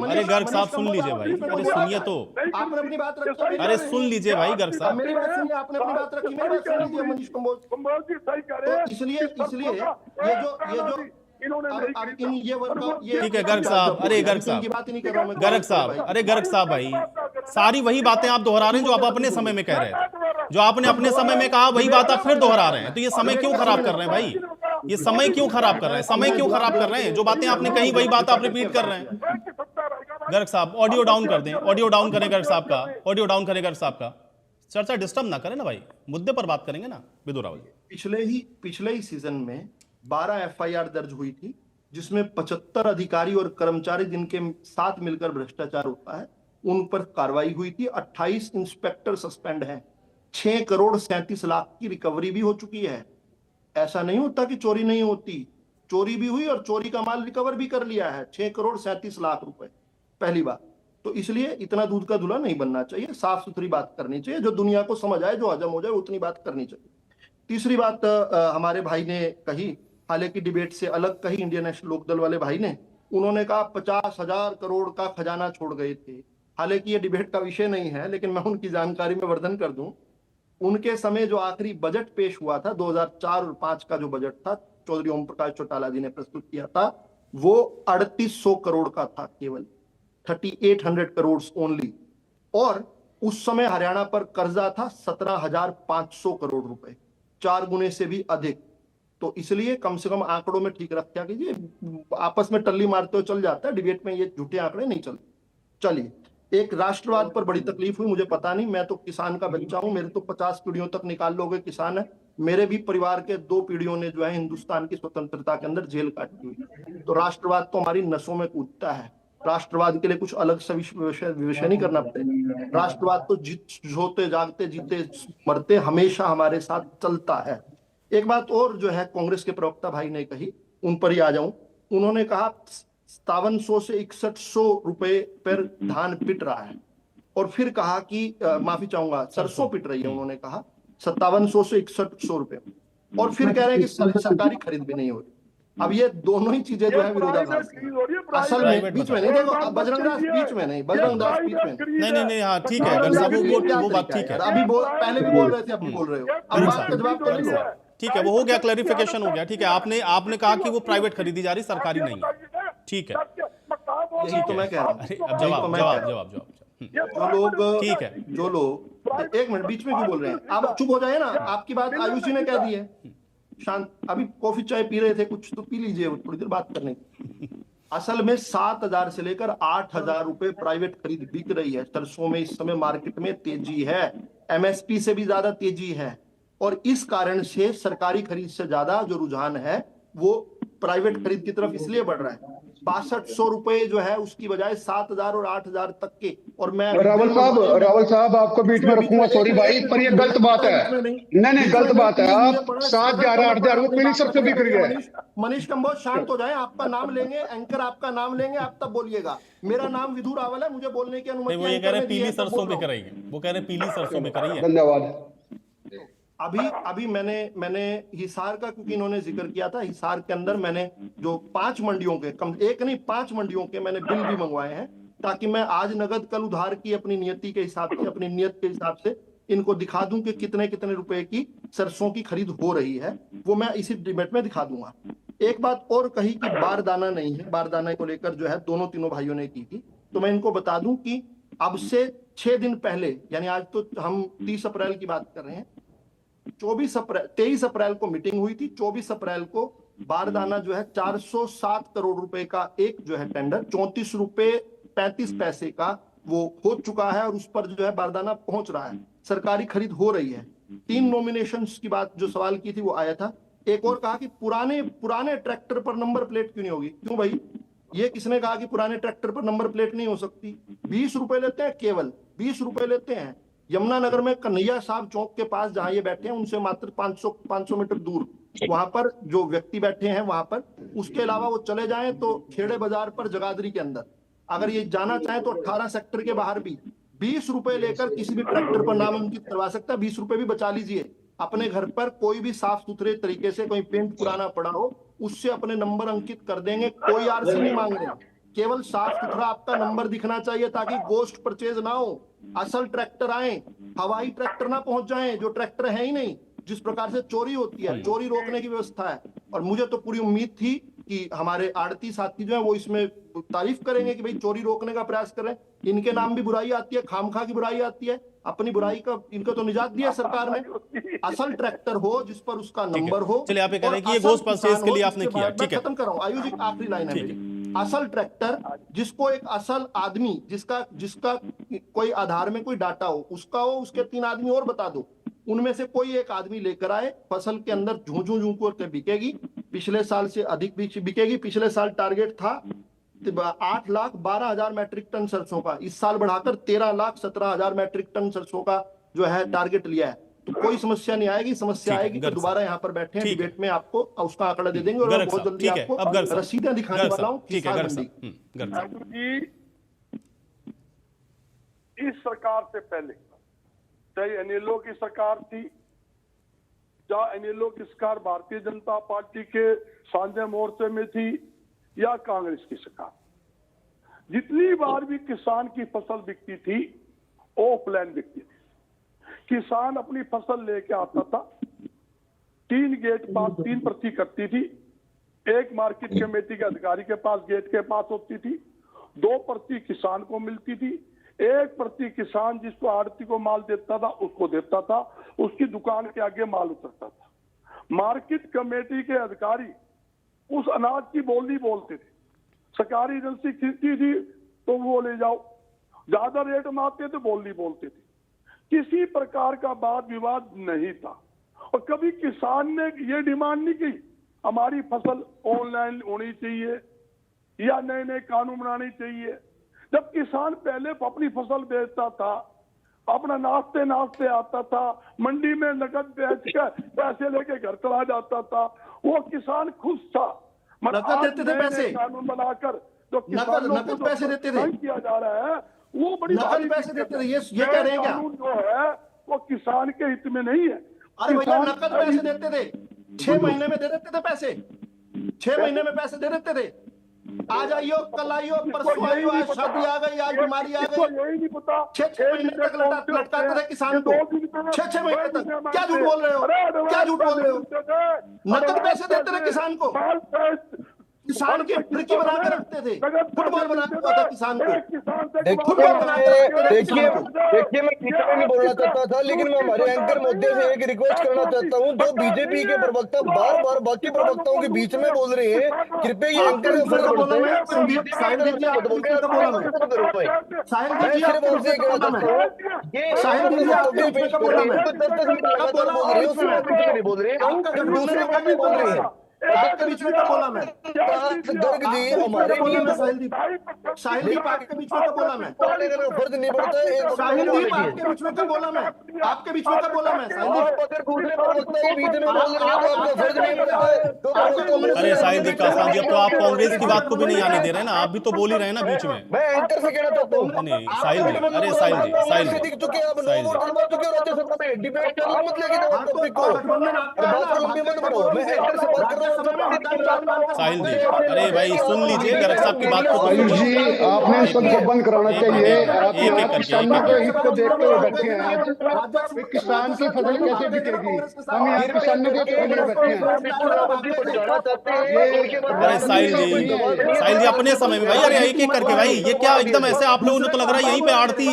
अरे गर्ग साहब सुन लीजिए भाई, अरे सुनिए तो, आपने अपनी बात रखी, अरे सुन लीजिए भाई गर्ग साहब, मेरी बात सुनिए, आपने अपनी बात रखी, मेरी बात सुन लीजिए मनीष कंबोज। इसलिए ये जो इन्होंने नहीं अब खरीदा। इन ये वर्कआउट ये ठीक है गर्ग साहब, अरे गर्ग की बात ही नहीं कर रहा हूं साहब, मैं। गर्ग साहब, अरे गर्ग साहब भाई, सारी वही बातें आप दोहरा रहे हैं जो आप अपने समय में कह रहे थे। जो आपने अपने समय में कहा वही बात आप फिर दोहरा रहे हैं। तो ये समय क्यों खराब कर रहे हैं भाई? ये समय क्यों खराब कर रहे हैं? समय क्यों खराब कर रहे हैं? जो बातें आपने कही वही बात आप रिपीट कर रहे हैं। गर्ग साहब ऑडियो डाउन कर दें, ऑडियो डाउन करें गर्ग साहब का, ऑडियो डाउन करें गर्ग साहब का। चर्चा डिस्टर्ब ना करें ना भाई, मुद्दे पर बात करेंगे ना विदुर रावल जी। पिछले ही सीजन में 12 एफआईआर दर्ज हुई थी, जिसमें 75 अधिकारी और कर्मचारी जिनके साथ मिलकर भ्रष्टाचार होता है उन पर कार्रवाई हुई थी। 28 इंस्पेक्टर सस्पेंड हैं। 6 करोड़ 37 लाख की रिकवरी भी हो चुकी है। ऐसा नहीं होता कि चोरी नहीं होती, चोरी भी हुई और चोरी का माल रिकवर भी कर लिया है। 6 करोड़ 37 लाख रुपए, पहली बात। तो इसलिए इतना दूध का धुला नहीं बनना चाहिए, साफ सुथरी बात करनी चाहिए, जो दुनिया को समझ आए, जो हजम हो जाए उतनी बात करनी चाहिए। तीसरी बात हमारे भाई ने कही, हालांकि डिबेट से अलग कही, इंडियन नेशनल लोकदल वाले भाई ने, उन्होंने कहा 50,000 करोड़ का खजाना छोड़ गए थे। हालांकि ये डिबेट का विषय नहीं है, लेकिन मैं उनकी जानकारी में वर्धन कर दूं, उनके समय जो आखिरी बजट पेश हुआ था 2004 और 5 का जो बजट था, चौधरी ओम प्रकाश चौटाला जी ने प्रस्तुत किया था, वो 3800 करोड़ का था, केवल 3800 करोड़ ओनली। और उस समय हरियाणा पर कर्जा था 17,500 करोड़ रुपए, 4 गुने से भी अधिक। तो इसलिए कम से कम आंकड़ों में ठीक रखा कीजिए, आपस में टल्ली मारते हो चल जाता है, डिबेट में ये झूठे आंकड़े नहीं चलते। चलिए, एक राष्ट्रवाद पर बड़ी तकलीफ हुई, मुझे पता नहीं, मैं तो किसान का बच्चा हूं, मेरे तो 50 पीढ़ियों तक निकाल लोगे किसान है। मेरे भी परिवार के 2 पीढ़ियों ने जो है हिंदुस्तान की स्वतंत्रता के अंदर जेल काटी हुई। तो राष्ट्रवाद तो हमारी नसों में कूदता है। राष्ट्रवाद के लिए कुछ अलग से विषय नहीं करना पड़ेगा। राष्ट्रवाद तो सोते जागते जीते मरते हमेशा हमारे साथ चलता है। एक बात और जो है कांग्रेस के प्रवक्ता भाई ने कही, उन पर ही आ जाऊं। उन्होंने कहा 5700 से 6100 रुपए पर धान पिट रहा है, और फिर कहा कि माफी चाहूंगा, सरसों पिट रही है। उन्होंने कहा 5700 से 6100 रुपए, और फिर कह रहे हैं कि सरकारी खरीद भी नहीं हो रही। अब ये दोनों ही चीजें जो है विरोधाभास हैं। असल में बीच में नहीं, देखो बजरंग दास बीच में नहीं, बजरंग दास बीच में नहीं, हाँ ठीक है गर्ग साहब, वो बात ठीक है। अभी पहले भी बोल रहे थे, अब भी बोल रहे हो, अब बात का जवाब तो नहीं हुआ। ठीक है, वो हो गया, क्लैरिफिकेशन हो गया। ठीक है, आपने कहा कि वो प्राइवेट खरीदी जा रही, सरकारी नहीं है। ठीक है, यही तो मैं कह रहा हूँ। अब जवाब जो लोग, ठीक है, जो लोग, एक मिनट बीच में क्यों बोल रहे हैं आप? चुप हो जाए ना, आपकी बात आयुष जी ने कह दी है। शांत, अभी कॉफी चाय पी रहे थे, कुछ तो पी लीजिए, थोड़ी देर बात करने की। असल में 7,000 से लेकर 8,000 रुपए प्राइवेट खरीद बिक रही है। सरसों में इस समय मार्केट में तेजी है, एमएसपी से भी ज्यादा तेजी है, और इस कारण से सरकारी खरीद से ज्यादा जो रुझान है वो प्राइवेट खरीद की तरफ इसलिए बढ़ रहा है। 6200 रुपए जो है उसकी बजाय 7,000 और 8,000 तक के। और मैं रावल साहब आपको बीच में रखूंगा, सॉरी भाई, पर ये गलत बात है। नहीं गलत बात है। आप 7,000 8,000 वो पीली सबसे बिक रही है। मनीष कंबोज शांत हो जाए, आपका नाम लेंगे, एंकर आपका नाम लेंगे, आप तब बोलिएगा। मेरा नाम विधु रावल है, मुझे बोलने की अनुमति। वो ये कह रहे पीली सरसों बिक रही है, वो कह रहे पीली सरसों बिक रही है। धन्यवाद। अभी मैंने हिसार का, क्योंकि इन्होंने जिक्र किया था, हिसार के अंदर मैंने जो 5 मंडियों के, कम एक नहीं 5 मंडियों के मैंने बिल भी मंगवाए हैं, ताकि मैं आज नगद कल उधार की अपनी नियति के हिसाब से, अपनी नियत के हिसाब से इनको दिखा दूं कि कितने कितने रुपए की सरसों की खरीद हो रही है। वो मैं इसी डिबेट में दिखा दूंगा। एक बात और कही कि बारदाना नहीं है, बारदाना को लेकर जो है तीनों भाइयों ने की थी। तो मैं इनको बता दूं कि अब से 6 दिन पहले, यानी आज तो हम 30 अप्रैल की बात कर रहे हैं, 23 अप्रैल को मीटिंग हुई थी। 24 अप्रैल को बारदाना जो है 407 करोड़ रुपए का एक जो है टेंडर 34 रुपए 35 पैसे का वो हो चुका है, और उस पर जो है बारदाना पहुंच रहा है, सरकारी खरीद हो रही है। 3 नॉमिनेशंस की बात जो सवाल की थी वो आया था। एक और कहा कि पुराने ट्रैक्टर पर नंबर प्लेट क्यों नहीं होगी? क्यों भाई, ये किसने कहा कि पुराने ट्रैक्टर पर नंबर प्लेट नहीं हो सकती? 20 रुपए लेते हैं, केवल 20 रुपए लेते हैं। यमुनानगर में कन्हैया साहब चौक के पास जहां ये बैठे हैं, उनसे मात्र 500 मीटर दूर वहां पर जो व्यक्ति बैठे हैं वहां पर, उसके अलावा वो चले जाएं तो खेड़े बाजार पर जगाधरी के अंदर, अगर ये जाना चाहें तो 18 सेक्टर के बाहर भी 20 रुपए लेकर किसी भी ट्रैक्टर पर नाम अंकित करवा सकता है। 20 रुपए भी बचा लीजिए। अपने घर पर कोई भी साफ सुथरे तरीके से, कोई पेंट पुराना पड़ा हो, उससे अपने नंबर अंकित कर देंगे। कोई आरसी नहीं मांग रहे, केवल साफ सुथरा आपका नंबर दिखना चाहिए, ताकि गोस्ट परचेज ना हो, असल ट्रैक्टर आए, हवाई ट्रैक्टर ना पहुंच जाएं, जो ट्रैक्टर है ही नहीं। जिस प्रकार से चोरी होती है, चोरी रोकने की व्यवस्था है। और मुझे तो पूरी उम्मीद थी कि हमारे आड़ती साथी जो है वो इसमें तारीफ करेंगे कि भाई चोरी रोकने का प्रयास करें। इनके नाम भी बुराई आती है, खामखा की बुराई आती है, अपनी बुराई का इनको तो निजात दिया सरकार ने। असल ट्रैक्टर हो जिस पर उसका नंबर हो। चलिए आप ये कह रहे हैं कि ये और असल गोश्त परचेज किसान के हो लिए आपने जिसके किया, बाद ठीक है। मैं खत्म कर रहा हूं, आयुष जी आखिरी लाइन है मेरी। असल ट्रैक्टर जिसको एक असल आदमी जिसका कोई आधार में कोई डाटा हो, उसका हो, उसके 3 आदमी और बता दो, उनमें से कोई एक आदमी लेकर आए, फसल के अंदर झूझू करके बिकेगी। पिछले साल से अधिक बिकेगी। पिछले साल टारगेट था 8,12,000 मैट्रिक टन सरसों का, इस साल बढ़ाकर 13,17,000 मैट्रिक टन सरसों का जो है टारगेट लिया है। तो कोई समस्या नहीं आएगी। समस्या आएगी तो दोबारा यहाँ पर बैठे डिबेट में आपको उसका आंकड़ा दे देंगे और मैं बहुत जल्दी आपको रसीदें दिखाने वाला हूँ। ठीक है जी, इस सरकार से पहले चाहे अनिलों की सरकार थी, चाहे अनिलों की सरकार भारतीय जनता पार्टी के सांझे मोर्चे में थी या कांग्रेस की सरकार, जितनी बार भी किसान की फसल बिकती थी ऑफलाइन बिकती थी। किसान अपनी फसल लेके आता था, 3 गेट पास 3 पर्ची कटती थी, एक मार्केट कमेटी के अधिकारी के पास गेट के पास होती थी, 2 पर्ची किसान को मिलती थी, 1 पर्ची किसान जिसको आड़ती को माल देता था उसको देता था, उसकी दुकान के आगे माल उतरता था। मार्केट कमेटी के अधिकारी उस अनाज की बोली बोलते थे, सरकारी एजेंसी खरीदती थी तो वो ले जाओ, ज्यादा रेट में आते तो बोली बोलते थे। किसी प्रकार का वाद विवाद नहीं था और कभी किसान ने ये डिमांड नहीं की हमारी फसल ऑनलाइन होनी चाहिए या नए नए कानून बनाने चाहिए। जब किसान पहले अपनी फसल बेचता था, अपना नाचते आता था, मंडी में नकद बेच कर पैसे लेके घर चला जाता था, वो किसान खुश था। नकद देते थे पैसे, कानून बनाकर जो नकद पैसे देते थे, किया जा रहा है वो बड़ी नकद पैसे देते थे। ये कह रहे हैं क्या? कानून जो है वो किसान के हित में नहीं है। अरे भैया नकद पैसे देते थे, 6 महीने में दे देते थे पैसे, 6 महीने में पैसे दे देते थे। आज आइयो, कल आइयो, परसों आइयो, आज शादी आ गई, आज बीमारी आ गई, यही नहीं पता 6 महीने तक लटकाते रहे किसान को, 6 महीने तक। क्या झूठ बोल रहे हो, क्या झूठ बोल रहे हो? नकद पैसे देते रहे किसान को, किसान की फिरकी बना के रखते थे, फुटबॉल बना के रखते थे किसान को। देखिए मैं किसी को नहीं बोलना चाहता था, लेकिन मैं हमारे एंकर मुद्दे से एक रिक्वेस्ट करना चाहता हूँ। जो बीजेपी के प्रवक्ता बार बार बाकी प्रवक्ताओं के बीच में बोल रहे हैं, कृपया ये एंकर का फर्ज पड़ता है। मैं सिर्फ आपसे कहना चाहता हूँ, बोल रहे हैं आपके बीच में बोला मैं, गर्ग जी हमारे साहिल आपके बीच में बोला मैं, फर्ज नहीं पड़ता है। साहिल आपके बीच में बोला मैं, आपके बीच में बोला मैं, अगर दूसरे प्रवक्ता के बीच में बोल रहे हैं तो आपका फर्ज नहीं पड़ता है। अरे साहिल जी कासान जी, अब तो आप कांग्रेस की बात को भी नहीं आने दे रहे ना, आप भी तो बोल ही रहे हैं ना बीच में। मैं एंकर से कहना चाहता हूँ, नहीं साहिल जी, अरे साहिल जी दिख चुके आप लोग राज्यसभा में डिबेट चल मत लेके जाओ टॉपिक को, बात को लंबी मत बढ़ाओ। मैं एंकर से बात कर रहा हूँ। साहिल जी, अरे भाई सुन लीजिए, गर्ग साहब की बात को आयुष जी आपने सबको बंद कराना चाहिए। आप किसानों के हित को देखते हुए बैठे हैं। आज किसान की फसल कैसे बिकेगी, हम यहाँ किसानों के लिए बैठे हैं। अरे साहिल जी अपने समय में भाई, अरे एक एक करके भाई, ये क्या एकदम ऐसे आप लोगों ने तो लग रहा है यहीं पे आड़ती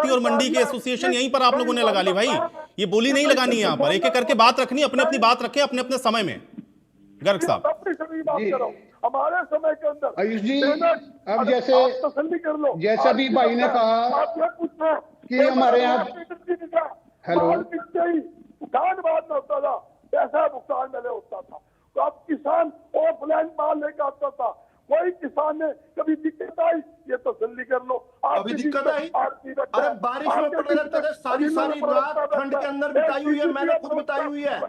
और मंडी के एसोसिएशन यहीं पर आप लोगों ने लगा ली भाई। ये बोली नहीं लगानी है यहाँ पर, एक एक करके बात रखनी, अपनी अपनी बात रखें अपने अपने समय में। गर्ग साहब हमारे समय के अंदर आयुष जी, अब जैसे तसल्ली कर लो, जैसा भी भाई ने कहा कि हमारे यहाँ हेलो भुगतान बाद में होता था, पैसा भुगतान पहले होता था, तो अब किसान ऑफलाइन माल लेकर आता था। कोई किसान ने कभी दिक्कत आई ये तसल्ली कर लो, अभी दिक्कत आई? अरे बारिश में पड़े रहते थे, सारी रात ठंड के अंदर बिताई हुई है, मैंने खुद बिताई हुई है।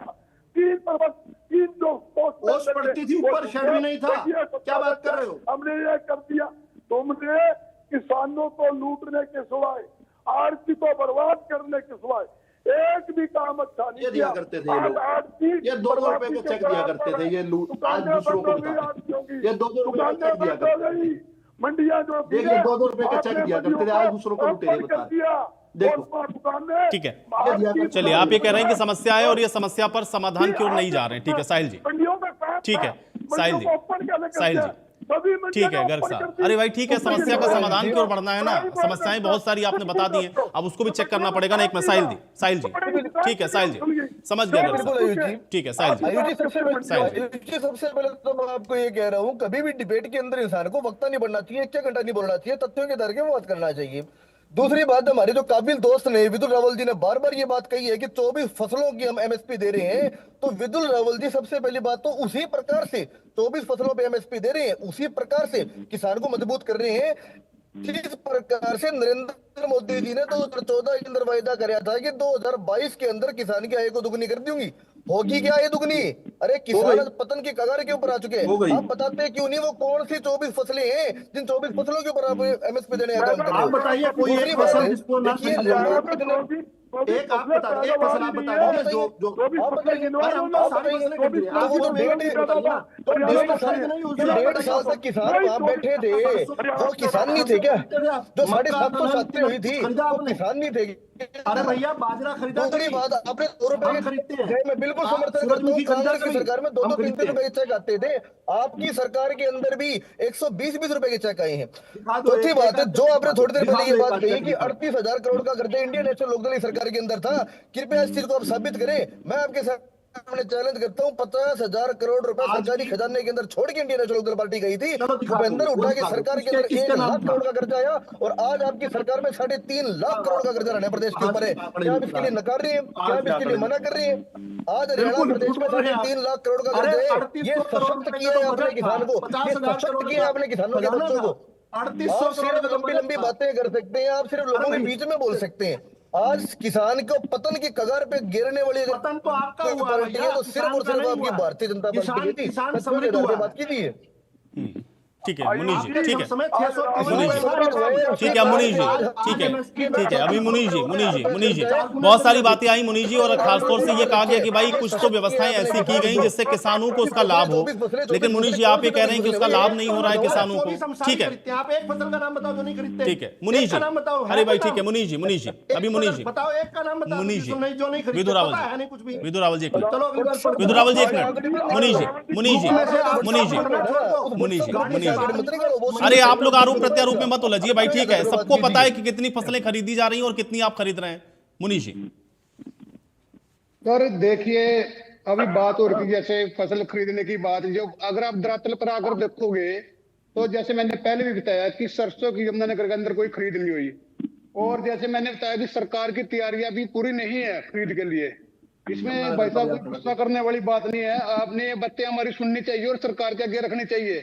3 जो ओस पड़ती थी, ऊपर शेड भी नहीं था। क्या बात कर रहे हो? हमने ये कर दिया। तुमने किसानों को लूटने के सिवाय, आड़ती को बर्बाद करने के सिवाय एक भी काम अच्छा नहीं दिया करते थे ये लोग। ये 2-2 रुपए के चेक दिया करते थे, ये लूट आज दूसरों को ये 2-2 रुपए का चेक दिया करते थे। मंडियां जो देखिए 2-2 रुपए का चेक दिया करते थे, आज दूसरों को लुटेरे बता देखो। ठीक है, चलिए आप ये कह रहे हैं कि समस्या है और ये समस्या पर समाधान की ओर नहीं जा रहे हैं। ठीक है साहिल जी, ठीक है साहिल जी, ओपन कैसे करते साहिल हैं? जी, सभी मंडियां ठीक है ने गर्ग ओपन कर साहब। दी। अरे भाई ठीक है, तो फिर समस्या का ये समाधान बताइए, की ओर बढ़ना है ना। प्राइवेट समस्याएं बहुत सारी आपने बता दी हैं, अब उसको भी चेक करना पड़ेगा ना एक में। साहिल जी, साहिल जी, ठीक है साहिल जी, समझ गया गर्ग बिल्कुल साहब, आयुष जी। ठीक है साहिल जी। आयुष जी सबसे साहिल जी। आयुष जी सबसे पहले तो मैं आपको ये कह रहा हूँ, कभी भी डिबेट के अंदर इंसान को वक्ता नहीं बनना चाहिए, 1 घंटा नहीं बोलना चाहिए, तथ्यों के आधार पे बात करना चाहिए। दूसरी बात, हमारे जो काबिल दोस्त ने विदुल रावल जी ने बार बार ये बात कही है कि 24 फसलों की हम एमएसपी दे रहे हैं, तो विदुल रावल जी सबसे पहली बात तो उसी प्रकार से 24 फसलों पे एमएसपी दे रहे हैं, उसी प्रकार से किसान को मजबूत कर रहे हैं जिस प्रकार से नरेंद्र मोदी जी ने 2014 के अंदर वायदा कराया था कि 2022 के अंदर किसान की आय को दुगनी कर दूंगी। होगी क्या आय दुगनी? अरे किसान आज पतन की कगार के ऊपर आ चुके हैं। आप बताते क्यों नहीं वो कौन सी 24 फसलें हैं जिन 24 फसलों के ऊपर आप एमएसपी देने का काम कर रहे आप हो? बताइए कोई दूसरी एक बात फसल है, जिसको ना देखिए खरीदने लोग वाले- कितने- एक आप बता दीजिए, एक फसल आप बता दीजिए जो जो आप बताइए, अरे हम तो आप सारी बताइए, फसलें खरीद रहे हैं। आप तो वो जो तो मेरे डेढ़ को बताइए ना, तो जो डेढ़ फसल साल नहीं हुई, जो उसमें 1.5 साल तक किसान वहां बैठे थे, वो किसान नहीं थे क्या? जो 750 हुई थी वो किसान नहीं थे? अरे भैया बाजरा खरीदा दूसरी बात, आपने 2 रुपए हम खरीदते हैं। के, मैं बिल्कुल आप समर्थन करता हूँ, सूरजमुखी खरीदा कांग्रेस की कभी? सरकार में 2-2 हम खरीदते 3-3 रुपए के चेक आते थे। आपकी सरकार के अंदर भी 120-20 रुपए के चेक आए हैं। दिखा दो, चौथी एक- बात है, एक- जो आपने थोड़ी देर दिखा पहले दो, ये एक बात कही चेक कि दिखा दो। 38,000 करोड़ का कर्जा इंडियन नेशनल लोकदल की सरकार के अंदर था, कृपया इस चीज को आप साबित करें। मैं आपके सामने चैलेंज करता हूँ, 50,000 करोड़ रुपए आज सरकारी भी- खजाने के अंदर छोड़ के इंडियन नेशनल लोकदल पार्टी गई थी। चलो दिखा दो, भूपेंद्र वो हुड्डा की दिखा दो। सरकार के किसके- अंदर किसके 1 नाम लाख था? करोड़ का कर्जा आया, और आज आपकी सरकार में 3.5 लाख करोड़ का कर्जा रहने प्रदेश के ऊपर है। क्या आप इसके लिए नकार रही है? क्या आप इसके लिए मना कर रही है? आज हरियाणा बिल्कुल, प्रदेश में बिल्कुल, 3.5 लाख करोड़ का अरे कर्ज है। 3800 ये करोड़ सशक्त रुपए किया का है तो आपने बजट किसान था। को, 50,000 ये सशक्त करोड़ किया है आपने किसानों के बच्चों को। 3800 आप सिर्फ करोड़ का लंबी बजट लंबी था। बातें कर सकते हैं, आप सिर्फ लोगों के बीच में बोल सकते हैं। आज किसान को पतन की कगार पे गिरने वाली पतन तो आपका कोई हुआ पार्टी भैया, है तो सिर्फ किसान और का सिर्फ नहीं आपकी हुआ। भारतीय जनता पार्टी की थी। किसान तथ्यों के समृद्ध आधार पे हुआ बात कीजिए। ठीक है मुनीष जी, ठीक है समय मुनीष जी, आज ठीक है मुनीष जी, ठीक है ठीक है। अभी मुनीष जी बहुत सारी बातें आई मुनीष जी, और खासतौर से ये कहा गया कि भाई कुछ तो व्यवस्थाएं ऐसी की गई जिससे किसानों को उसका लाभ हो, लेकिन मुनीष जी आप ये कह रहे हैं कि उसका लाभ नहीं हो रहा है किसानों को। ठीक है आप एक फसल का नाम बताओ जो नहीं खरीदते। ठीक है मुनीष जी, अरे भाई ठीक है मुनीष जी, अभी मुनीष जी, बताओ, एक का नाम बताओ मुनीष जी, जो नहीं खरीदते। विदुर रावल पता है नहीं जी, कुछ भी। विदुर रावल जी एक मिनट, चलो विदुर रावल जी एक मिनट, मुनीष जी, अरे आप लोग आरोप प्रत्यारोप में मत उलझिए भाई, ठीक है सबको पता है कि कितनी फसलें खरीदी जा रही हैं और कितनी आप खरीद रहे हैं। मुनीष जी सर देखिए, अभी बात हो रही थी जैसे फसल खरीदने की बात, जो अगर आप धरातल पर आकर देखोगे तो जैसे मैंने पहले भी बताया कि सरसों की यमुनानगर के अंदर कोई खरीद नहीं हुई, और जैसे मैंने बताया कि सरकार की तैयारियां भी पूरी नहीं है खरीद के लिए। इसमें भाई साहब कोई गुस्सा करने वाली बात नहीं है, आपने ये बातें हमारी सुननी चाहिए और सरकार के आगे रखनी चाहिए।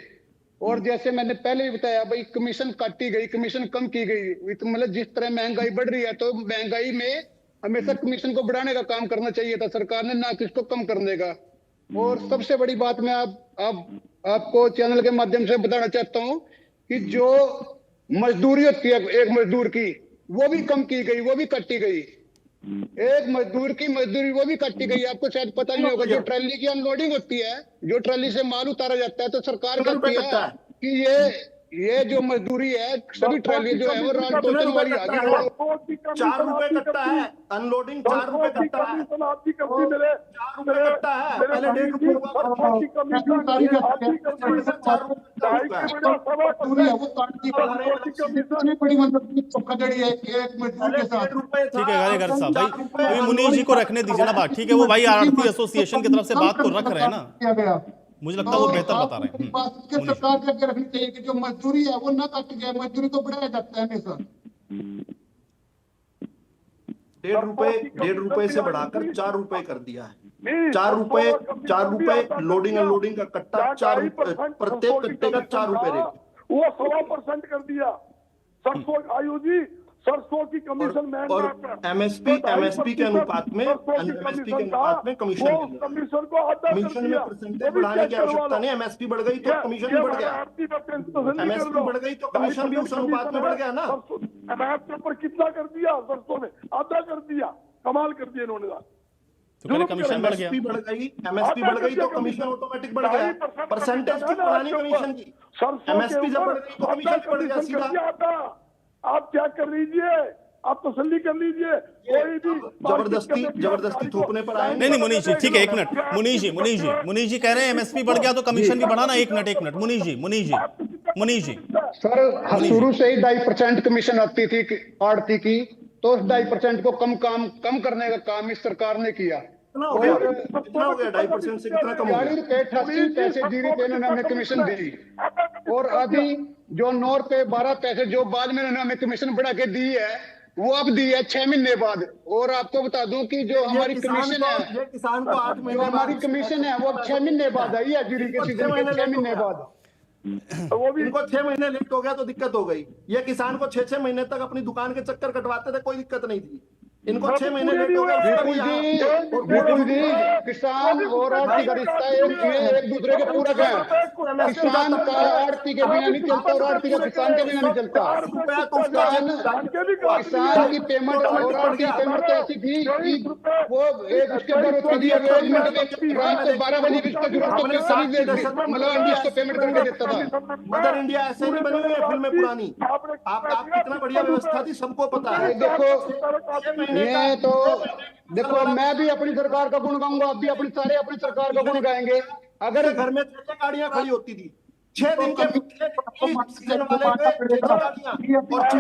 और जैसे मैंने पहले भी बताया भाई, कमीशन काटी गई, कमीशन कम की गई, मतलब जिस तरह महंगाई बढ़ रही है तो महंगाई में हमेशा कमीशन को बढ़ाने का काम करना चाहिए था सरकार ने, ना कि इसको कम करने का। और सबसे बड़ी बात मैं आपको चैनल के माध्यम से बताना चाहता हूं कि जो मजदूरी होती है एक मजदूर की, वो भी कम की गई, वो भी काटी गई। एक मजदूर की मजदूरी वो भी काटी गई। आपको शायद पता नहीं होगा, जो ट्रॉली की अनलोडिंग होती है, जो ट्रॉली से माल उतारा जाता है, तो सरकार कहती है कि ये जो मजदूरी है, सभी ट्रॉली जो है वो राज टोचन वाली आ गई। 4 रुपए कट्टा है अनलोडिंग, 4 रुपए कट्टा है, 4 रुपए कट्टा है। पहले 1.5 रुपए ठीक है गर्ग साहब भाई, अभी मुनीष जी को रखने दीजिए ना बात, ठीक है वो भाई आरती एसोसिएशन की तरफ से बात को रख रहे हैं ना, मुझे लगता है वो बेहतर बता रहे हैं। सरकार के आगे रखनी चाहिए कि जो मजदूरी है वो ना काटी जाए, मजदूरी को बढ़ाया जाता है हमेशा। 1.5 रुपए से बढ़ाकर 4 रुपए कर दिया है। 4 रुपए लोडिंग अनलोडिंग का कट्टा, प्रत्येक कट्टे का 4 रुपए रेट, वो 100% कर दिया। सरसों आयु जी, सरसों की कमीशन और एमएसपी के अनुपात में कमीशन को आधा कमीशन में परसेंटेज बढ़ाने की आवश्यकता नहीं। एमएसपी बढ़ गई तो कमीशन भी बढ़ गया, एमएसपी बढ़ गई तो कमीशन भी उस अनुपात में बढ़ गया ना। अनाज के ऊपर कितना कर दिया, सरसों में आधा कर दिया, कमाल कर दिया इन्होंने। तो कमीशन बढ़ गया, एमएसपी बढ़ गई तो कमीशन ऑटोमेटिक बढ़ गया, परसेंटेज की बढ़ानी कमीशन की। एमएसपी जब बढ़ गई तो कमीशन बढ़ गया सीधा। आप क्या कर लीजिए, आप तसल्ली कर लीजिए। कोई भी जबरदस्ती थोपने पर आए नहीं मुनीष जी, ठीक है, 1 मिनट। मुनीष जी कह रहे हैं एमएसपी बढ़ गया तो कमीशन भी बढ़ाना। 1 मिनट मुनीष जी। सर शुरू से ही 2.5% कमीशन आती थी आड़ती की, तो उस 2.5% को कम करने का काम इस सरकार ने किया। कितना हो गया 2.5% से कितना कम हो गया? 40 रुपए 88 पैसे जीरी पे इन्होंने हमें कमीशन दी, और अभी जो 9 रुपए 12 पैसे जो बाद में इन्होंने हमें कमीशन बढ़ा के दी है, वो अब दी है 6 महीने बाद। और आपको बता दूं कि जो हमारी कमीशन है, ये किसान को 8 महीने जो हमारी कमीशन है वो अब 6 महीने बाद आई है, जीरी के सीजन के 6 महीने बाद। वो भी इनको 6 महीने लेट हो गया तो दिक्कत हो गई। ये किसान को 6 महीने तक अपनी दुकान के चक्कर कटवाते थे, कोई दिक्कत नहीं थी। इनको 6 महीने लेट हो गया। बिल्कुल जी, किसान और आड़ती का रिश्ता एक दूसरे के पूरक है। किसान का आड़ती के बिना नहीं चलता और आड़ती का किसान के बिना नहीं चलता। किसान की पेमेंट और आड़ती की पेमेंट तो ऐसी थी कि वो एक उसके जरूरत होती है, एक मिनट रात को 12 बजे उसको जरूरत होती है, मतलब उसको पेमेंट करके देता था। मदर इंडिया ऐसे नहीं बनी हुई है फिल्में पुरानी। आप कितना बढ़िया व्यवस्था थी, सबको पता है। देखो ये तो देखो, मैं भी अपनी सरकार का गुण गाऊंगा, आप भी अपनी सरकार का गुण गाएंगे। अगर घर में 6 गाड़ियां खड़ी होती थी, 6 दिन के सीजन वाले पे 6 गाड़ियां, और 6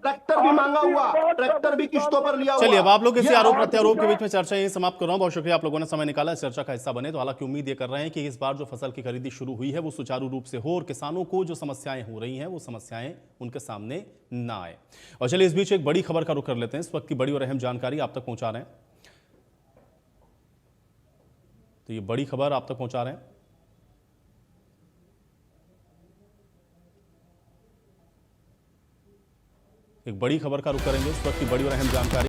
ट्रैक्टर भी मांगा हुआ, ट्रैक्टर भी किस्तों पर लिया हुआ। चलिए, अब आप लोग इसी आरोप प्रत्यारोप के बीच में चर्चा यही समाप्त कर रहा हूं। बहुत शुक्रिया आप लोगों ने समय निकाला इस चर्चा का हिस्सा बने। तो हालांकि उम्मीद ये कर रहे हैं कि इस बार जो फसल की खरीदी शुरू हुई है वो सुचारू रूप से हो और किसानों को जो समस्याएं हो रही हैं वो समस्याएं उनके सामने ना आए। और चलिए इस बीच एक बड़ी खबर का रुख कर लेते हैं। इस वक्त की बड़ी और अहम जानकारी आप तक पहुंचा रहे हैं। तो ये बड़ी खबर आप तक पहुंचा रहे हैं। एक बड़ी खबर का रुख करेंगे। इस वक्त की बड़ी और अहम जानकारी